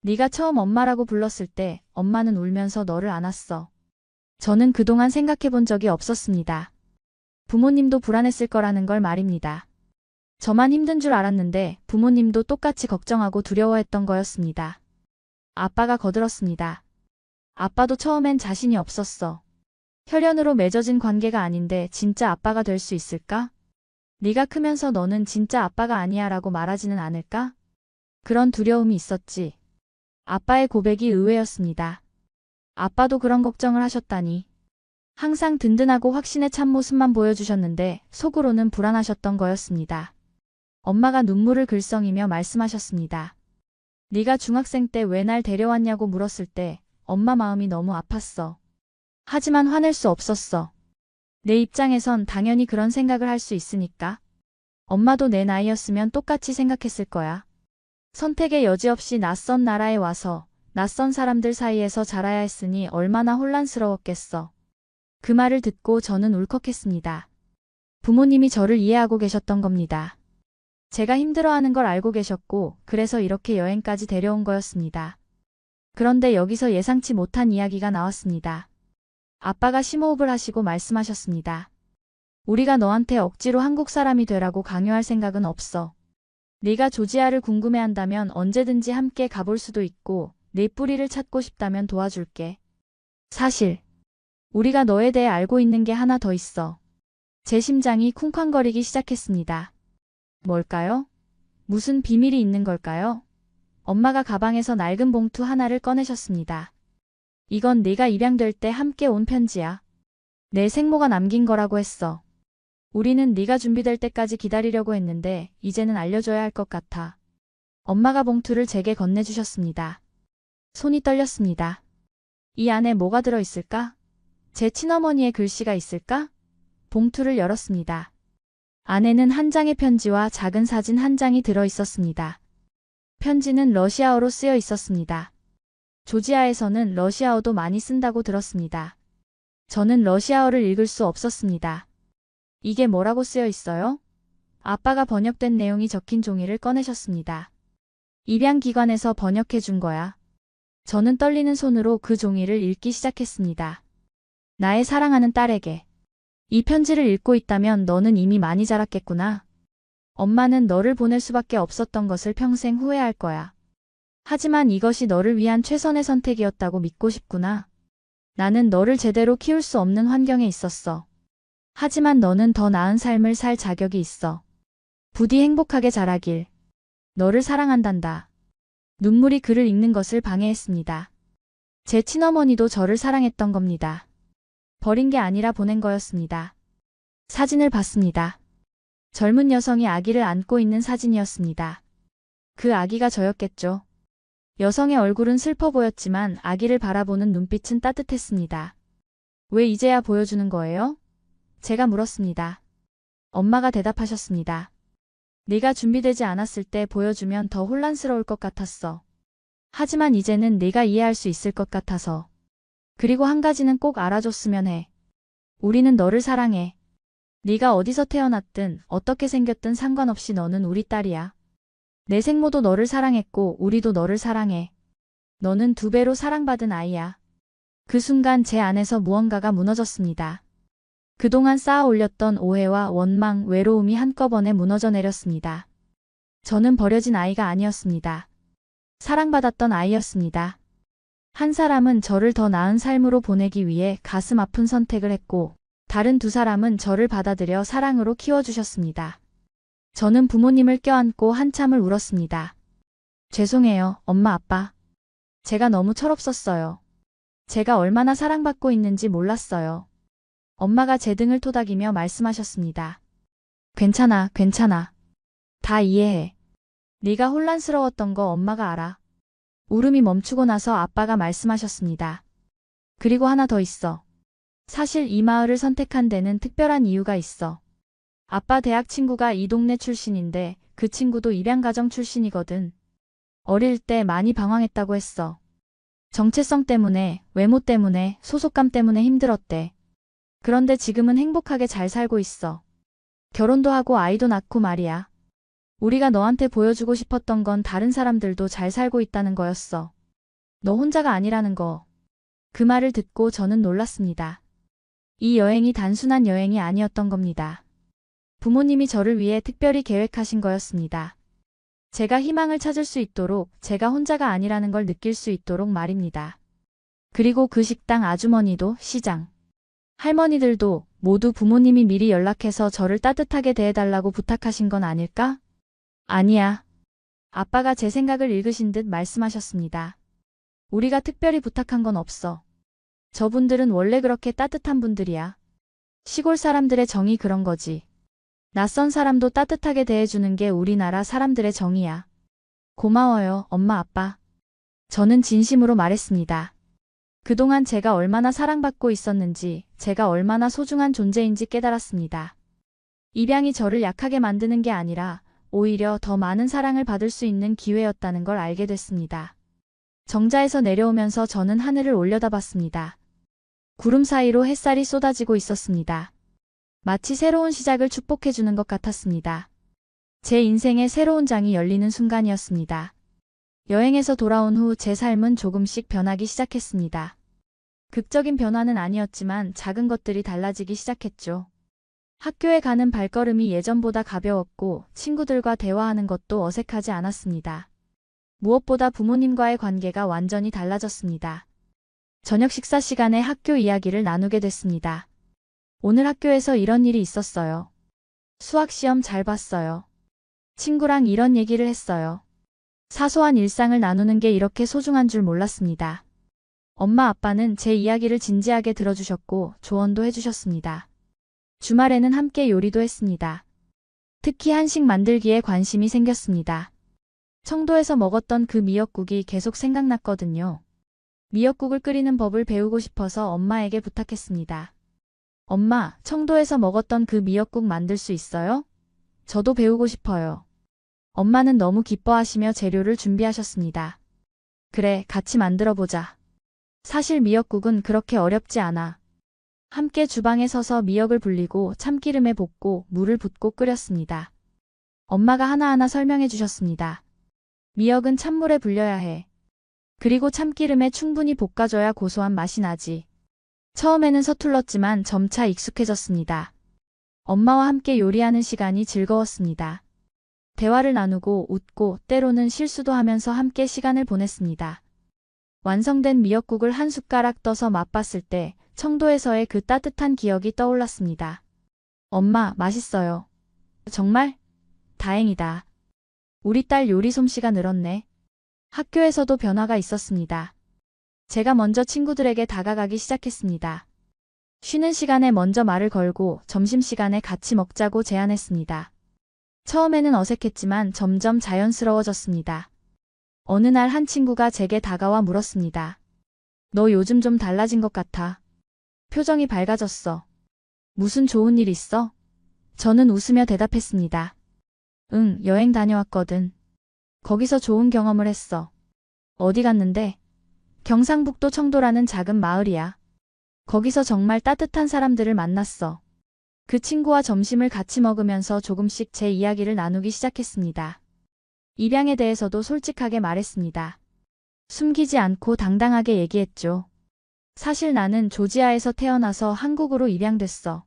[SPEAKER 1] 네가 처음 엄마라고 불렀을 때 엄마는 울면서 너를 안았어. 저는 그동안 생각해 본 적이 없었습니다. 부모님도 불안했을 거라는 걸 말입니다. 저만 힘든 줄 알았는데 부모님도 똑같이 걱정하고 두려워했던 거였습니다. 아빠가 거들었습니다. 아빠도 처음엔 자신이 없었어. 혈연으로 맺어진 관계가 아닌데 진짜 아빠가 될 수 있을까? 네가 크면서 너는 진짜 아빠가 아니야 라고 말하지는 않을까? 그런 두려움이 있었지. 아빠의 고백이 의외였습니다. 아빠도 그런 걱정을 하셨다니. 항상 든든하고 확신에 찬 모습만 보여주셨는데 속으로는 불안하셨던 거였습니다. 엄마가 눈물을 글썽이며 말씀하셨습니다. 네가 중학생 때 왜 날 데려왔냐고 물었을 때 엄마 마음이 너무 아팠어. 하지만 화낼 수 없었어. 내 입장에선 당연히 그런 생각을 할 수 있으니까. 엄마도 내 나이였으면 똑같이 생각했을 거야. 선택의 여지 없이 낯선 나라에 와서 낯선 사람들 사이에서 자라야 했으니 얼마나 혼란스러웠겠어. 그 말을 듣고 저는 울컥했습니다. 부모님이 저를 이해하고 계셨던 겁니다. 제가 힘들어하는 걸 알고 계셨고 그래서 이렇게 여행까지 데려온 거였습니다. 그런데 여기서 예상치 못한 이야기가 나왔습니다. 아빠가 심호흡을 하시고 말씀하셨습니다. 우리가 너한테 억지로 한국 사람이 되라고 강요할 생각은 없어. 네가 조지아를 궁금해한다면 언제든지 함께 가볼 수도 있고 네 뿌리를 찾고 싶다면 도와줄게. 사실 우리가 너에 대해 알고 있는 게 하나 더 있어. 제 심장이 쿵쾅거리기 시작했습니다. 뭘까요? 무슨 비밀이 있는 걸까요? 엄마가 가방에서 낡은 봉투 하나를 꺼내셨습니다. 이건 네가 입양될 때 함께 온 편지야. 내 생모가 남긴 거라고 했어. 우리는 네가 준비될 때까지 기다리려고 했는데 이제는 알려줘야 할 것 같아. 엄마가 봉투를 제게 건네주셨습니다. 손이 떨렸습니다. 이 안에 뭐가 들어있을까? 제 친어머니의 글씨가 있을까? 봉투를 열었습니다. 안에는 한 장의 편지와 작은 사진 한 장이 들어있었습니다. 편지는 러시아어로 쓰여 있었습니다. 조지아에서는 러시아어도 많이 쓴다고 들었습니다. 저는 러시아어를 읽을 수 없었습니다. 이게 뭐라고 쓰여 있어요? 아빠가 번역된 내용이 적힌 종이를 꺼내셨습니다. 입양기관에서 번역해 준 거야. 저는 떨리는 손으로 그 종이를 읽기 시작했습니다. 나의 사랑하는 딸에게. 이 편지를 읽고 있다면 너는 이미 많이 자랐겠구나. 엄마는 너를 보낼 수밖에 없었던 것을 평생 후회할 거야. 하지만 이것이 너를 위한 최선의 선택이었다고 믿고 싶구나. 나는 너를 제대로 키울 수 없는 환경에 있었어. 하지만 너는 더 나은 삶을 살 자격이 있어. 부디 행복하게 자라길. 너를 사랑한단다. 눈물이 글을 읽는 것을 방해했습니다. 제 친어머니도 저를 사랑했던 겁니다. 버린 게 아니라 보낸 거였습니다. 사진을 봤습니다. 젊은 여성이 아기를 안고 있는 사진이었습니다. 그 아기가 저였겠죠. 여성의 얼굴은 슬퍼 보였지만 아기를 바라보는 눈빛은 따뜻했습니다. 왜 이제야 보여주는 거예요? 제가 물었습니다. 엄마가 대답하셨습니다. 네가 준비되지 않았을 때 보여주면 더 혼란스러울 것 같았어. 하지만 이제는 네가 이해할 수 있을 것 같아서. 그리고 한 가지는 꼭 알아줬으면 해. 우리는 너를 사랑해. 네가 어디서 태어났든 어떻게 생겼든 상관없이 너는 우리 딸이야. 내 생모도 너를 사랑했고 우리도 너를 사랑해. 너는 2배로 사랑받은 아이야. 그 순간 제 안에서 무언가가 무너졌습니다. 그동안 쌓아 올렸던 오해와 원망, 외로움이 한꺼번에 무너져 내렸습니다. 저는 버려진 아이가 아니었습니다. 사랑받았던 아이였습니다. 한 사람은 저를 더 나은 삶으로 보내기 위해 가슴 아픈 선택을 했고, 다른 두 사람은 저를 받아들여 사랑으로 키워주셨습니다. 저는 부모님을 껴안고 한참을 울었습니다. 죄송해요, 엄마 아빠. 제가 너무 철없었어요. 제가 얼마나 사랑받고 있는지 몰랐어요. 엄마가 제 등을 토닥이며 말씀하셨습니다. 괜찮아, 괜찮아. 다 이해해. 네가 혼란스러웠던 거 엄마가 알아. 울음이 멈추고 나서 아빠가 말씀하셨습니다. 그리고 하나 더 있어. 사실 이 마을을 선택한 데는 특별한 이유가 있어. 아빠 대학 친구가 이 동네 출신인데 그 친구도 입양가정 출신이거든. 어릴 때 많이 방황했다고 했어. 정체성 때문에, 외모 때문에, 소속감 때문에 힘들었대. 그런데 지금은 행복하게 잘 살고 있어. 결혼도 하고 아이도 낳고 말이야. 우리가 너한테 보여주고 싶었던 건 다른 사람들도 잘 살고 있다는 거였어. 너 혼자가 아니라는 거. 그 말을 듣고 저는 놀랐습니다. 이 여행이 단순한 여행이 아니었던 겁니다. 부모님이 저를 위해 특별히 계획하신 거였습니다. 제가 희망을 찾을 수 있도록, 제가 혼자가 아니라는 걸 느낄 수 있도록 말입니다. 그리고 그 식당 아주머니도, 시장, 할머니들도 모두 부모님이 미리 연락해서 저를 따뜻하게 대해달라고 부탁하신 건 아닐까? 아니야. 아빠가 제 생각을 읽으신 듯 말씀하셨습니다. 우리가 특별히 부탁한 건 없어. 저분들은 원래 그렇게 따뜻한 분들이야. 시골 사람들의 정이 그런 거지. 낯선 사람도 따뜻하게 대해주는 게 우리나라 사람들의 정이야. 고마워요, 엄마 아빠. 저는 진심으로 말했습니다. 그동안 제가 얼마나 사랑받고 있었는지, 제가 얼마나 소중한 존재인지 깨달았습니다. 입양이 저를 약하게 만드는 게 아니라 오히려 더 많은 사랑을 받을 수 있는 기회였다는 걸 알게 됐습니다. 정자에서 내려오면서 저는 하늘을 올려다봤습니다. 구름 사이로 햇살이 쏟아지고 있었습니다. 마치 새로운 시작을 축복해주는 것 같았습니다. 제 인생의 새로운 장이 열리는 순간이었습니다. 여행에서 돌아온 후 제 삶은 조금씩 변하기 시작했습니다. 극적인 변화는 아니었지만 작은 것들이 달라지기 시작했죠. 학교에 가는 발걸음이 예전보다 가벼웠고 친구들과 대화하는 것도 어색하지 않았습니다. 무엇보다 부모님과의 관계가 완전히 달라졌습니다. 저녁 식사 시간에 학교 이야기를 나누게 됐습니다. 오늘 학교에서 이런 일이 있었어요. 수학시험 잘 봤어요. 친구랑 이런 얘기를 했어요. 사소한 일상을 나누는 게 이렇게 소중한 줄 몰랐습니다. 엄마 아빠는 제 이야기를 진지하게 들어주셨고 조언도 해주셨습니다. 주말에는 함께 요리도 했습니다. 특히 한식 만들기에 관심이 생겼습니다. 청도에서 먹었던 그 미역국이 계속 생각났거든요. 미역국을 끓이는 법을 배우고 싶어서 엄마에게 부탁했습니다. 엄마, 청도에서 먹었던 그 미역국 만들 수 있어요? 저도 배우고 싶어요. 엄마는 너무 기뻐하시며 재료를 준비하셨습니다. 그래, 같이 만들어보자. 사실 미역국은 그렇게 어렵지 않아. 함께 주방에 서서 미역을 불리고 참기름에 볶고 물을 붓고 끓였습니다. 엄마가 하나하나 설명해 주셨습니다. 미역은 찬물에 불려야 해. 그리고 참기름에 충분히 볶아줘야 고소한 맛이 나지. 처음에는 서툴렀지만 점차 익숙해졌습니다. 엄마와 함께 요리하는 시간이 즐거웠습니다. 대화를 나누고 웃고 때로는 실수도 하면서 함께 시간을 보냈습니다. 완성된 미역국을 한 숟가락 떠서 맛봤을 때 청도에서의 그 따뜻한 기억이 떠올랐습니다. 엄마, 맛있어요. 정말? 다행이다. 우리 딸 요리 솜씨가 늘었네. 학교에서도 변화가 있었습니다. 제가 먼저 친구들에게 다가가기 시작했습니다. 쉬는 시간에 먼저 말을 걸고 점심시간에 같이 먹자고 제안했습니다. 처음에는 어색했지만 점점 자연스러워졌습니다. 어느 날 한 친구가 제게 다가와 물었습니다. 너 요즘 좀 달라진 것 같아. 표정이 밝아졌어. 무슨 좋은 일 있어? 저는 웃으며 대답했습니다. 응, 여행 다녀왔거든. 거기서 좋은 경험을 했어. 어디 갔는데? 경상북도 청도라는 작은 마을이야. 거기서 정말 따뜻한 사람들을 만났어. 그 친구와 점심을 같이 먹으면서 조금씩 제 이야기를 나누기 시작했습니다. 입양에 대해서도 솔직하게 말했습니다. 숨기지 않고 당당하게 얘기했죠. 사실 나는 조지아에서 태어나서 한국으로 입양됐어.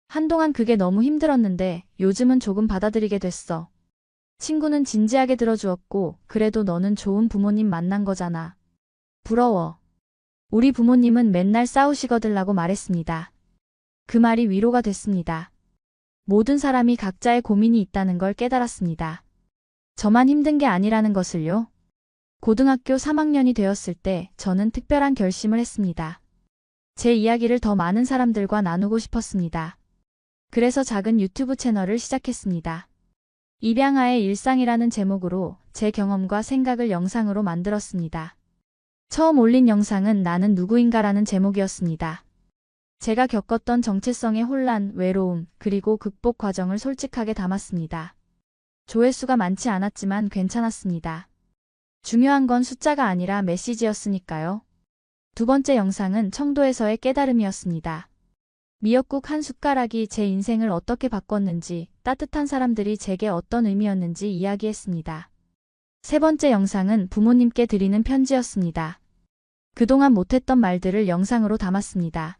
[SPEAKER 1] 한동안 그게 너무 힘들었는데 요즘은 조금 받아들이게 됐어. 친구는 진지하게 들어주었고, 그래도 너는 좋은 부모님 만난 거잖아. 부러워. 우리 부모님은 맨날 싸우시거들라고 말했습니다. 그 말이 위로가 됐습니다. 모든 사람이 각자의 고민이 있다는 걸 깨달았습니다. 저만 힘든 게 아니라는 것을요. 고등학교 3학년이 되었을 때 저는 특별한 결심을 했습니다. 제 이야기를 더 많은 사람들과 나누고 싶었습니다. 그래서 작은 유튜브 채널을 시작했습니다. 입양아의 일상이라는 제목으로 제 경험과 생각을 영상으로 만들었습니다. 처음 올린 영상은 나는 누구인가라는 제목이었습니다. 제가 겪었던 정체성의 혼란, 외로움, 그리고 극복 과정을 솔직하게 담았습니다. 조회수가 많지 않았지만 괜찮았습니다. 중요한 건 숫자가 아니라 메시지였으니까요. 두 번째 영상은 청도에서의 깨달음이었습니다. 미역국 한 숟가락이 제 인생을 어떻게 바꿨는지, 따뜻한 사람들이 제게 어떤 의미였는지 이야기했습니다. 세 번째 영상은 부모님께 드리는 편지였습니다. 그동안 못했던 말들을 영상으로 담았습니다.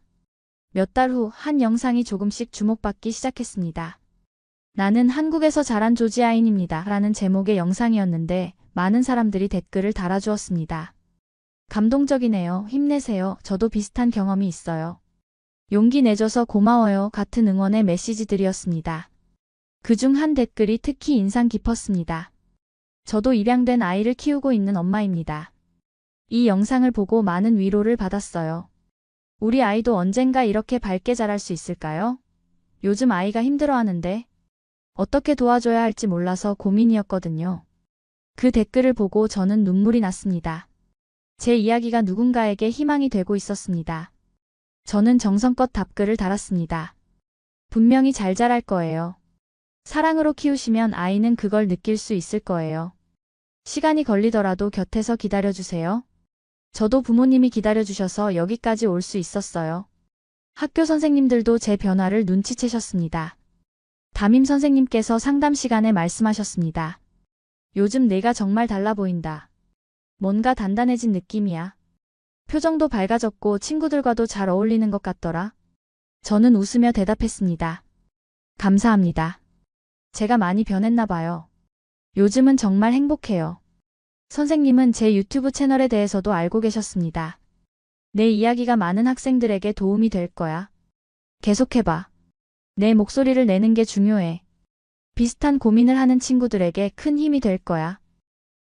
[SPEAKER 1] 몇 달 후 한 영상이 조금씩 주목받기 시작했습니다. 나는 한국에서 자란 조지아인입니다. 라는 제목의 영상이었는데 많은 사람들이 댓글을 달아주었습니다. 감동적이네요. 힘내세요. 저도 비슷한 경험이 있어요. 용기 내줘서 고마워요. 같은 응원의 메시지들이었습니다. 그중 한 댓글이 특히 인상 깊었습니다. 저도 입양된 아이를 키우고 있는 엄마입니다. 이 영상을 보고 많은 위로를 받았어요. 우리 아이도 언젠가 이렇게 밝게 자랄 수 있을까요? 요즘 아이가 힘들어하는데 어떻게 도와줘야 할지 몰라서 고민이었거든요. 그 댓글을 보고 저는 눈물이 났습니다. 제 이야기가 누군가에게 희망이 되고 있었습니다. 저는 정성껏 답글을 달았습니다. 분명히 잘 자랄 거예요. 사랑으로 키우시면 아이는 그걸 느낄 수 있을 거예요. 시간이 걸리더라도 곁에서 기다려주세요. 저도 부모님이 기다려주셔서 여기까지 올 수 있었어요. 학교 선생님들도 제 변화를 눈치채셨습니다. 담임 선생님께서 상담 시간에 말씀하셨습니다. 요즘 내가 정말 달라 보인다. 뭔가 단단해진 느낌이야. 표정도 밝아졌고 친구들과도 잘 어울리는 것 같더라. 저는 웃으며 대답했습니다. 감사합니다. 제가 많이 변했나 봐요. 요즘은 정말 행복해요. 선생님은 제 유튜브 채널에 대해서도 알고 계셨습니다. 내 이야기가 많은 학생들에게 도움이 될 거야. 계속해봐. 내 목소리를 내는 게 중요해. 비슷한 고민을 하는 친구들에게 큰 힘이 될 거야.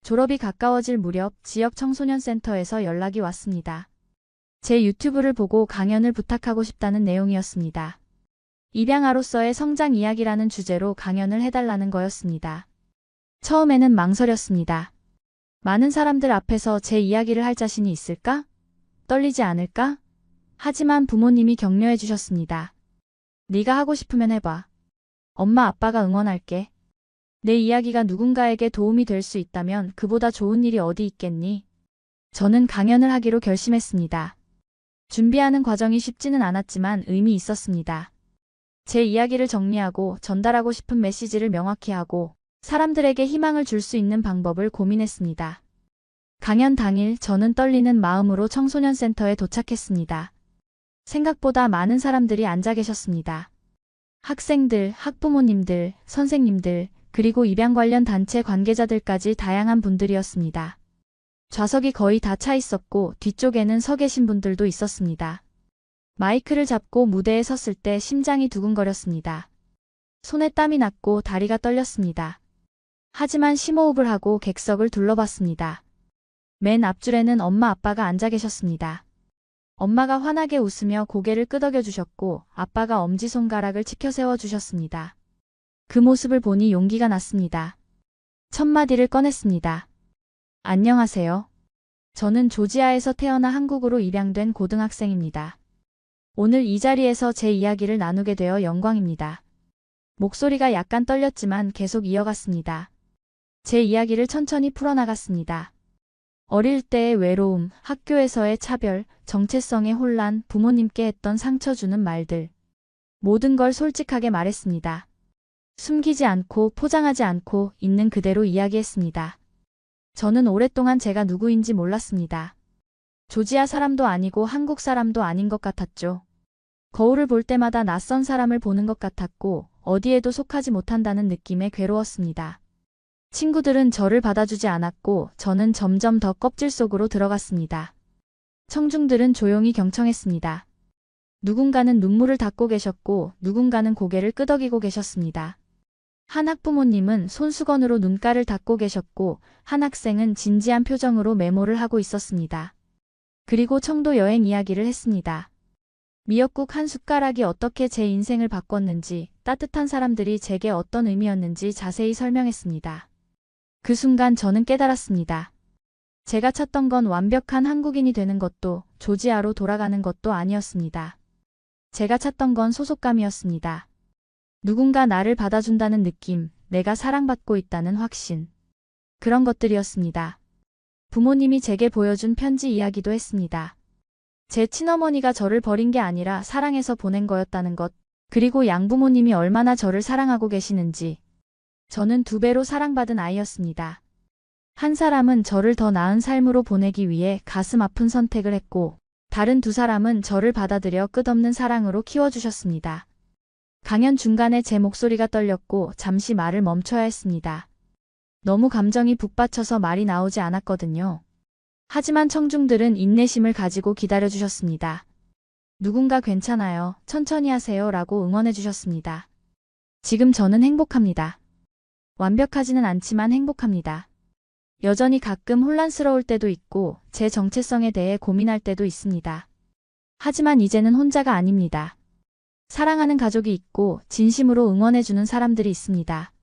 [SPEAKER 1] 졸업이 가까워질 무렵 지역 청소년 센터에서 연락이 왔습니다. 제 유튜브를 보고 강연을 부탁하고 싶다는 내용이었습니다. 입양아로서의 성장 이야기라는 주제로 강연을 해달라는 거였습니다. 처음에는 망설였습니다. 많은 사람들 앞에서 제 이야기를 할 자신이 있을까? 떨리지 않을까? 하지만 부모님이 격려해 주셨습니다. 네가 하고 싶으면 해봐. 엄마 아빠가 응원할게. 내 이야기가 누군가에게 도움이 될 수 있다면 그보다 좋은 일이 어디 있겠니? 저는 강연을 하기로 결심했습니다. 준비하는 과정이 쉽지는 않았지만 의미 있었습니다. 제 이야기를 정리하고 전달하고 싶은 메시지를 명확히 하고 사람들에게 희망을 줄 수 있는 방법을 고민했습니다. 강연 당일 저는 떨리는 마음으로 청소년 센터에 도착했습니다. 생각보다 많은 사람들이 앉아 계셨습니다. 학생들, 학부모님들, 선생님들, 그리고 입양 관련 단체 관계자들까지 다양한 분들이었습니다. 좌석이 거의 다 차 있었고 뒤쪽에는 서 계신 분들도 있었습니다. 마이크를 잡고 무대에 섰을 때 심장이 두근거렸습니다. 손에 땀이 났고 다리가 떨렸습니다. 하지만 심호흡을 하고 객석을 둘러봤습니다. 맨 앞줄에는 엄마 아빠가 앉아 계셨습니다. 엄마가 환하게 웃으며 고개를 끄덕여 주셨고 아빠가 엄지손가락을 치켜 세워 주셨습니다. 그 모습을 보니 용기가 났습니다. 첫 마디를 꺼냈습니다. 안녕하세요. 저는 조지아에서 태어나 한국으로 입양된 고등학생입니다. 오늘 이 자리에서 제 이야기를 나누게 되어 영광입니다. 목소리가 약간 떨렸지만 계속 이어갔습니다. 제 이야기를 천천히 풀어나갔습니다. 어릴 때의 외로움, 학교에서의 차별, 정체성의 혼란, 부모님께 했던 상처 주는 말들. 모든 걸 솔직하게 말했습니다. 숨기지 않고 포장하지 않고 있는 그대로 이야기했습니다. 저는 오랫동안 제가 누구인지 몰랐습니다. 조지아 사람도 아니고 한국 사람도 아닌 것 같았죠. 거울을 볼 때마다 낯선 사람을 보는 것 같았고 어디에도 속하지 못한다는 느낌에 괴로웠습니다. 친구들은 저를 받아주지 않았고 저는 점점 더 껍질 속으로 들어갔습니다. 청중들은 조용히 경청했습니다. 누군가는 눈물을 닦고 계셨고 누군가는 고개를 끄덕이고 계셨습니다. 한 학부모님은 손수건으로 눈가를 닦고 계셨고 한 학생은 진지한 표정으로 메모를 하고 있었습니다. 그리고 청도 여행 이야기를 했습니다. 미역국 한 숟가락이 어떻게 제 인생을 바꿨는지, 따뜻한 사람들이 제게 어떤 의미였는지 자세히 설명했습니다. 그 순간 저는 깨달았습니다. 제가 찾던 건 완벽한 한국인이 되는 것도 조지아로 돌아가는 것도 아니었습니다. 제가 찾던 건 소속감이었습니다. 누군가 나를 받아준다는 느낌, 내가 사랑받고 있다는 확신. 그런 것들이었습니다. 부모님이 제게 보여준 편지 이야기도 했습니다. 제 친어머니가 저를 버린 게 아니라 사랑해서 보낸 거였다는 것, 그리고 양부모님이 얼마나 저를 사랑하고 계시는지. 저는 2배로 사랑받은 아이였습니다. 한 사람은 저를 더 나은 삶으로 보내기 위해 가슴 아픈 선택을 했고, 다른 2사람은 저를 받아들여 끝없는 사랑으로 키워주셨습니다. 강연 중간에 제 목소리가 떨렸고 잠시 말을 멈춰야 했습니다. 너무 감정이 북받쳐서 말이 나오지 않았거든요. 하지만 청중들은 인내심을 가지고 기다려주셨습니다. 누군가 괜찮아요, 천천히 하세요 라고 응원해주셨습니다. 지금 저는 행복합니다. 완벽하지는 않지만 행복합니다. 여전히 가끔 혼란스러울 때도 있고 제 정체성에 대해 고민할 때도 있습니다. 하지만 이제는 혼자가 아닙니다. 사랑하는 가족이 있고 진심으로 응원해주는 사람들이 있습니다.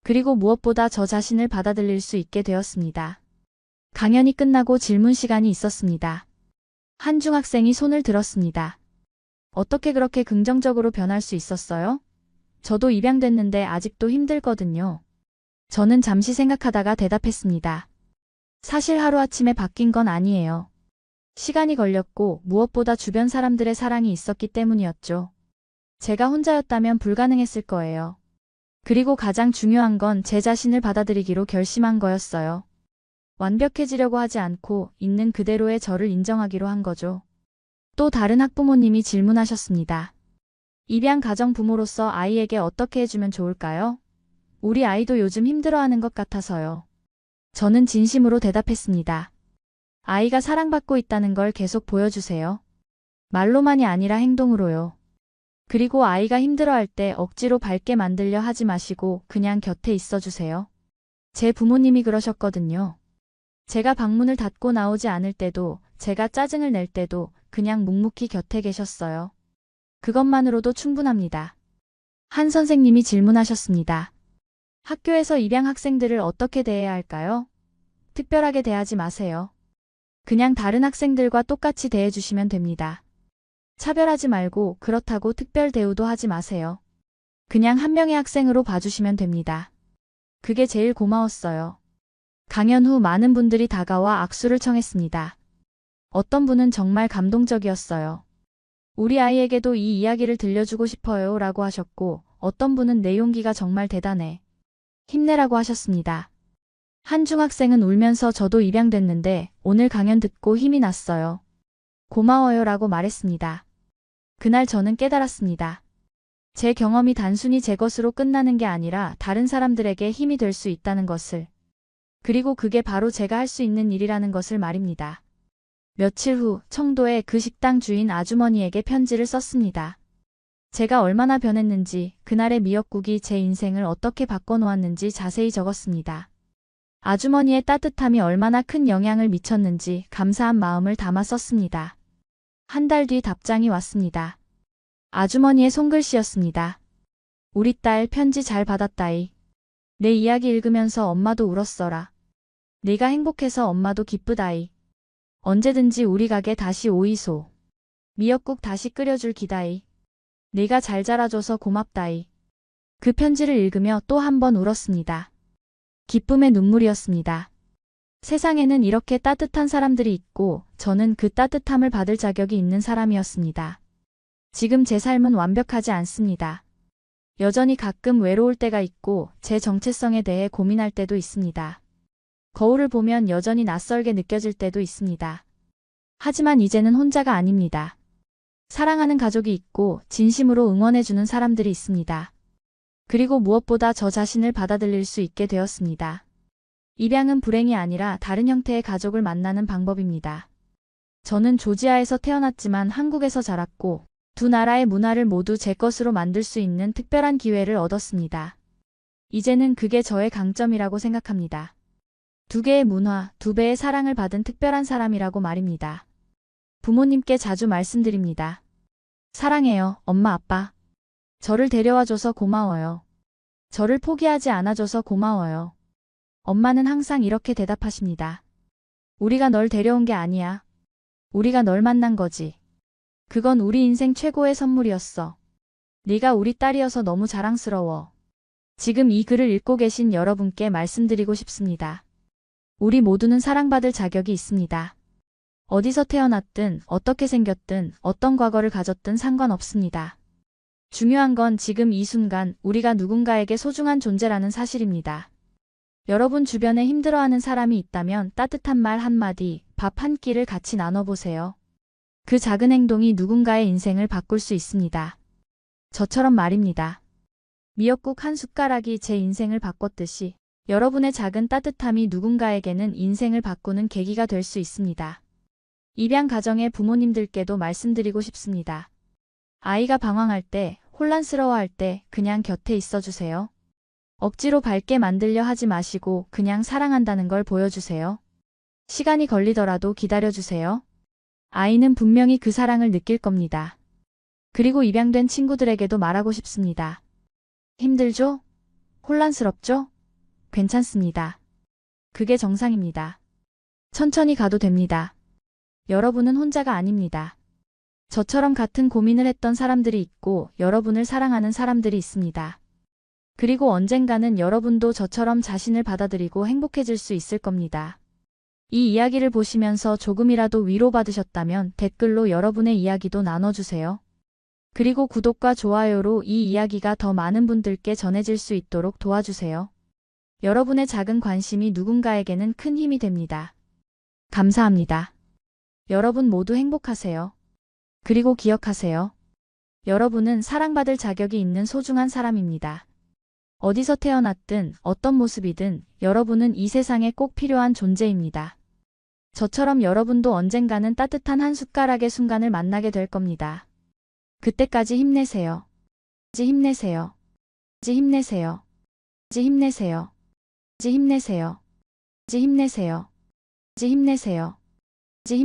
[SPEAKER 1] 그리고 무엇보다 저 자신을 받아들일 수 있게 되었습니다. 강연이 끝나고 질문 시간이 있었습니다. 한 중학생이 손을 들었습니다. 어떻게 그렇게 긍정적으로 변할 수 있었어요? 저도 입양됐는데 아직도 힘들거든요. 저는 잠시 생각하다가 대답했습니다. 사실 하루아침에 바뀐 건 아니에요. 시간이 걸렸고 무엇보다 주변 사람들의 사랑이 있었기 때문이었죠. 제가 혼자였다면 불가능했을 거예요. 그리고 가장 중요한 건 제 자신을 받아들이기로 결심한 거였어요. 완벽해지려고 하지 않고 있는 그대로의 저를 인정하기로 한 거죠. 또 다른 학부모님이 질문하셨습니다. 입양 가정 부모로서 아이에게 어떻게 해주면 좋을까요? 우리 아이도 요즘 힘들어하는 것 같아서요. 저는 진심으로 대답했습니다. 아이가 사랑받고 있다는 걸 계속 보여주세요. 말로만이 아니라 행동으로요. 그리고 아이가 힘들어할 때 억지로 밝게 만들려 하지 마시고 그냥 곁에 있어주세요. 제 부모님이 그러셨거든요. 제가 방문을 닫고 나오지 않을 때도, 제가 짜증을 낼 때도 그냥 묵묵히 곁에 계셨어요. 그것만으로도 충분합니다. 한 선생님이 질문하셨습니다. 학교에서 입양 학생들을 어떻게 대해야 할까요? 특별하게 대하지 마세요. 그냥 다른 학생들과 똑같이 대해주시면 됩니다. 차별하지 말고 그렇다고 특별 대우도 하지 마세요. 그냥 한 명의 학생으로 봐주시면 됩니다. 그게 제일 고마웠어요. 강연 후 많은 분들이 다가와 악수를 청했습니다. 어떤 분은 정말 감동적이었어요. 우리 아이에게도 이 이야기를 들려주고 싶어요 라고 하셨고, 어떤 분은 내 용기가 정말 대단해. 힘내라고 하셨습니다. 한 중학생은 울면서 저도 입양됐는데 오늘 강연 듣고 힘이 났어요. 고마워요 라고 말했습니다. 그날 저는 깨달았습니다. 제 경험이 단순히 제 것으로 끝나는 게 아니라 다른 사람들에게 힘이 될 수 있다는 것을. 그리고 그게 바로 제가 할 수 있는 일이라는 것을 말입니다. 며칠 후 청도의 그 식당 주인 아주머니에게 편지를 썼습니다. 제가 얼마나 변했는지, 그날의 미역국이 제 인생을 어떻게 바꿔놓았는지 자세히 적었습니다. 아주머니의 따뜻함이 얼마나 큰 영향을 미쳤는지 감사한 마음을 담아 썼습니다. 한 달 뒤 답장이 왔습니다. 아주머니의 손글씨였습니다. 우리 딸 편지 잘 받았다이. 내 이야기 읽으면서 엄마도 울었어라. 네가 행복해서 엄마도 기쁘다이. 언제든지 우리 가게 다시 오이소. 미역국 다시 끓여줄 기다이. 네가 잘 자라줘서 고맙다이. 그 편지를 읽으며 또 한 번 울었습니다. 기쁨의 눈물이었습니다. 세상에는 이렇게 따뜻한 사람들이 있고 저는 그 따뜻함을 받을 자격이 있는 사람이었습니다. 지금 제 삶은 완벽하지 않습니다. 여전히 가끔 외로울 때가 있고 제 정체성에 대해 고민할 때도 있습니다. 거울을 보면 여전히 낯설게 느껴질 때도 있습니다. 하지만 이제는 혼자가 아닙니다. 사랑하는 가족이 있고 진심으로 응원해주는 사람들이 있습니다. 그리고 무엇보다 저 자신을 받아들일 수 있게 되었습니다. 입양은 불행이 아니라 다른 형태의 가족을 만나는 방법입니다. 저는 조지아에서 태어났지만 한국에서 자랐고 두 나라의 문화를 모두 제 것으로 만들 수 있는 특별한 기회를 얻었습니다. 이제는 그게 저의 강점이라고 생각합니다. 두 개의 문화, 두 배의 사랑을 받은 특별한 사람이라고 말입니다. 부모님께 자주 말씀드립니다. 사랑해요, 엄마, 아빠. 저를 데려와줘서 고마워요. 저를 포기하지 않아줘서 고마워요. 엄마는 항상 이렇게 대답하십니다. 우리가 널 데려온 게 아니야. 우리가 널 만난 거지. 그건 우리 인생 최고의 선물이었어. 네가 우리 딸이어서 너무 자랑스러워. 지금 이 글을 읽고 계신 여러분께 말씀드리고 싶습니다. 우리 모두는 사랑받을 자격이 있습니다. 어디서 태어났든 어떻게 생겼든 어떤 과거를 가졌든 상관없습니다. 중요한 건 지금 이 순간 우리가 누군가에게 소중한 존재라는 사실입니다. 여러분 주변에 힘들어하는 사람이 있다면 따뜻한 말 한마디, 밥 한 끼를 같이 나눠보세요. 그 작은 행동이 누군가의 인생을 바꿀 수 있습니다. 저처럼 말입니다. 미역국 한 숟가락이 제 인생을 바꿨듯이 여러분의 작은 따뜻함이 누군가에게는 인생을 바꾸는 계기가 될 수 있습니다. 입양 가정의 부모님들께도 말씀드리고 싶습니다. 아이가 방황할 때, 혼란스러워할 때 그냥 곁에 있어주세요. 억지로 밝게 만들려 하지 마시고 그냥 사랑한다는 걸 보여주세요. 시간이 걸리더라도 기다려주세요. 아이는 분명히 그 사랑을 느낄 겁니다. 그리고 입양된 친구들에게도 말하고 싶습니다. 힘들죠? 혼란스럽죠? 괜찮습니다. 그게 정상입니다. 천천히 가도 됩니다. 여러분은 혼자가 아닙니다. 저처럼 같은 고민을 했던 사람들이 있고 여러분을 사랑하는 사람들이 있습니다. 그리고 언젠가는 여러분도 저처럼 자신을 받아들이고 행복해질 수 있을 겁니다. 이 이야기를 보시면서 조금이라도 위로받으셨다면 댓글로 여러분의 이야기도 나눠주세요. 그리고 구독과 좋아요로 이 이야기가 더 많은 분들께 전해질 수 있도록 도와주세요. 여러분의 작은 관심이 누군가에게는 큰 힘이 됩니다. 감사합니다. 여러분 모두 행복하세요. 그리고 기억하세요. 여러분은 사랑받을 자격이 있는 소중한 사람입니다. 어디서 태어났든 어떤 모습이든 여러분은 이 세상에 꼭 필요한 존재입니다. 저처럼 여러분도 언젠가는 따뜻한 한 숟가락의 순간을 만나게 될 겁니다. 그때까지 힘내세요. 힘내세요. 힘내세요. 힘내세요. 힘내세요. 힘내세요. 힘내세요. 힘내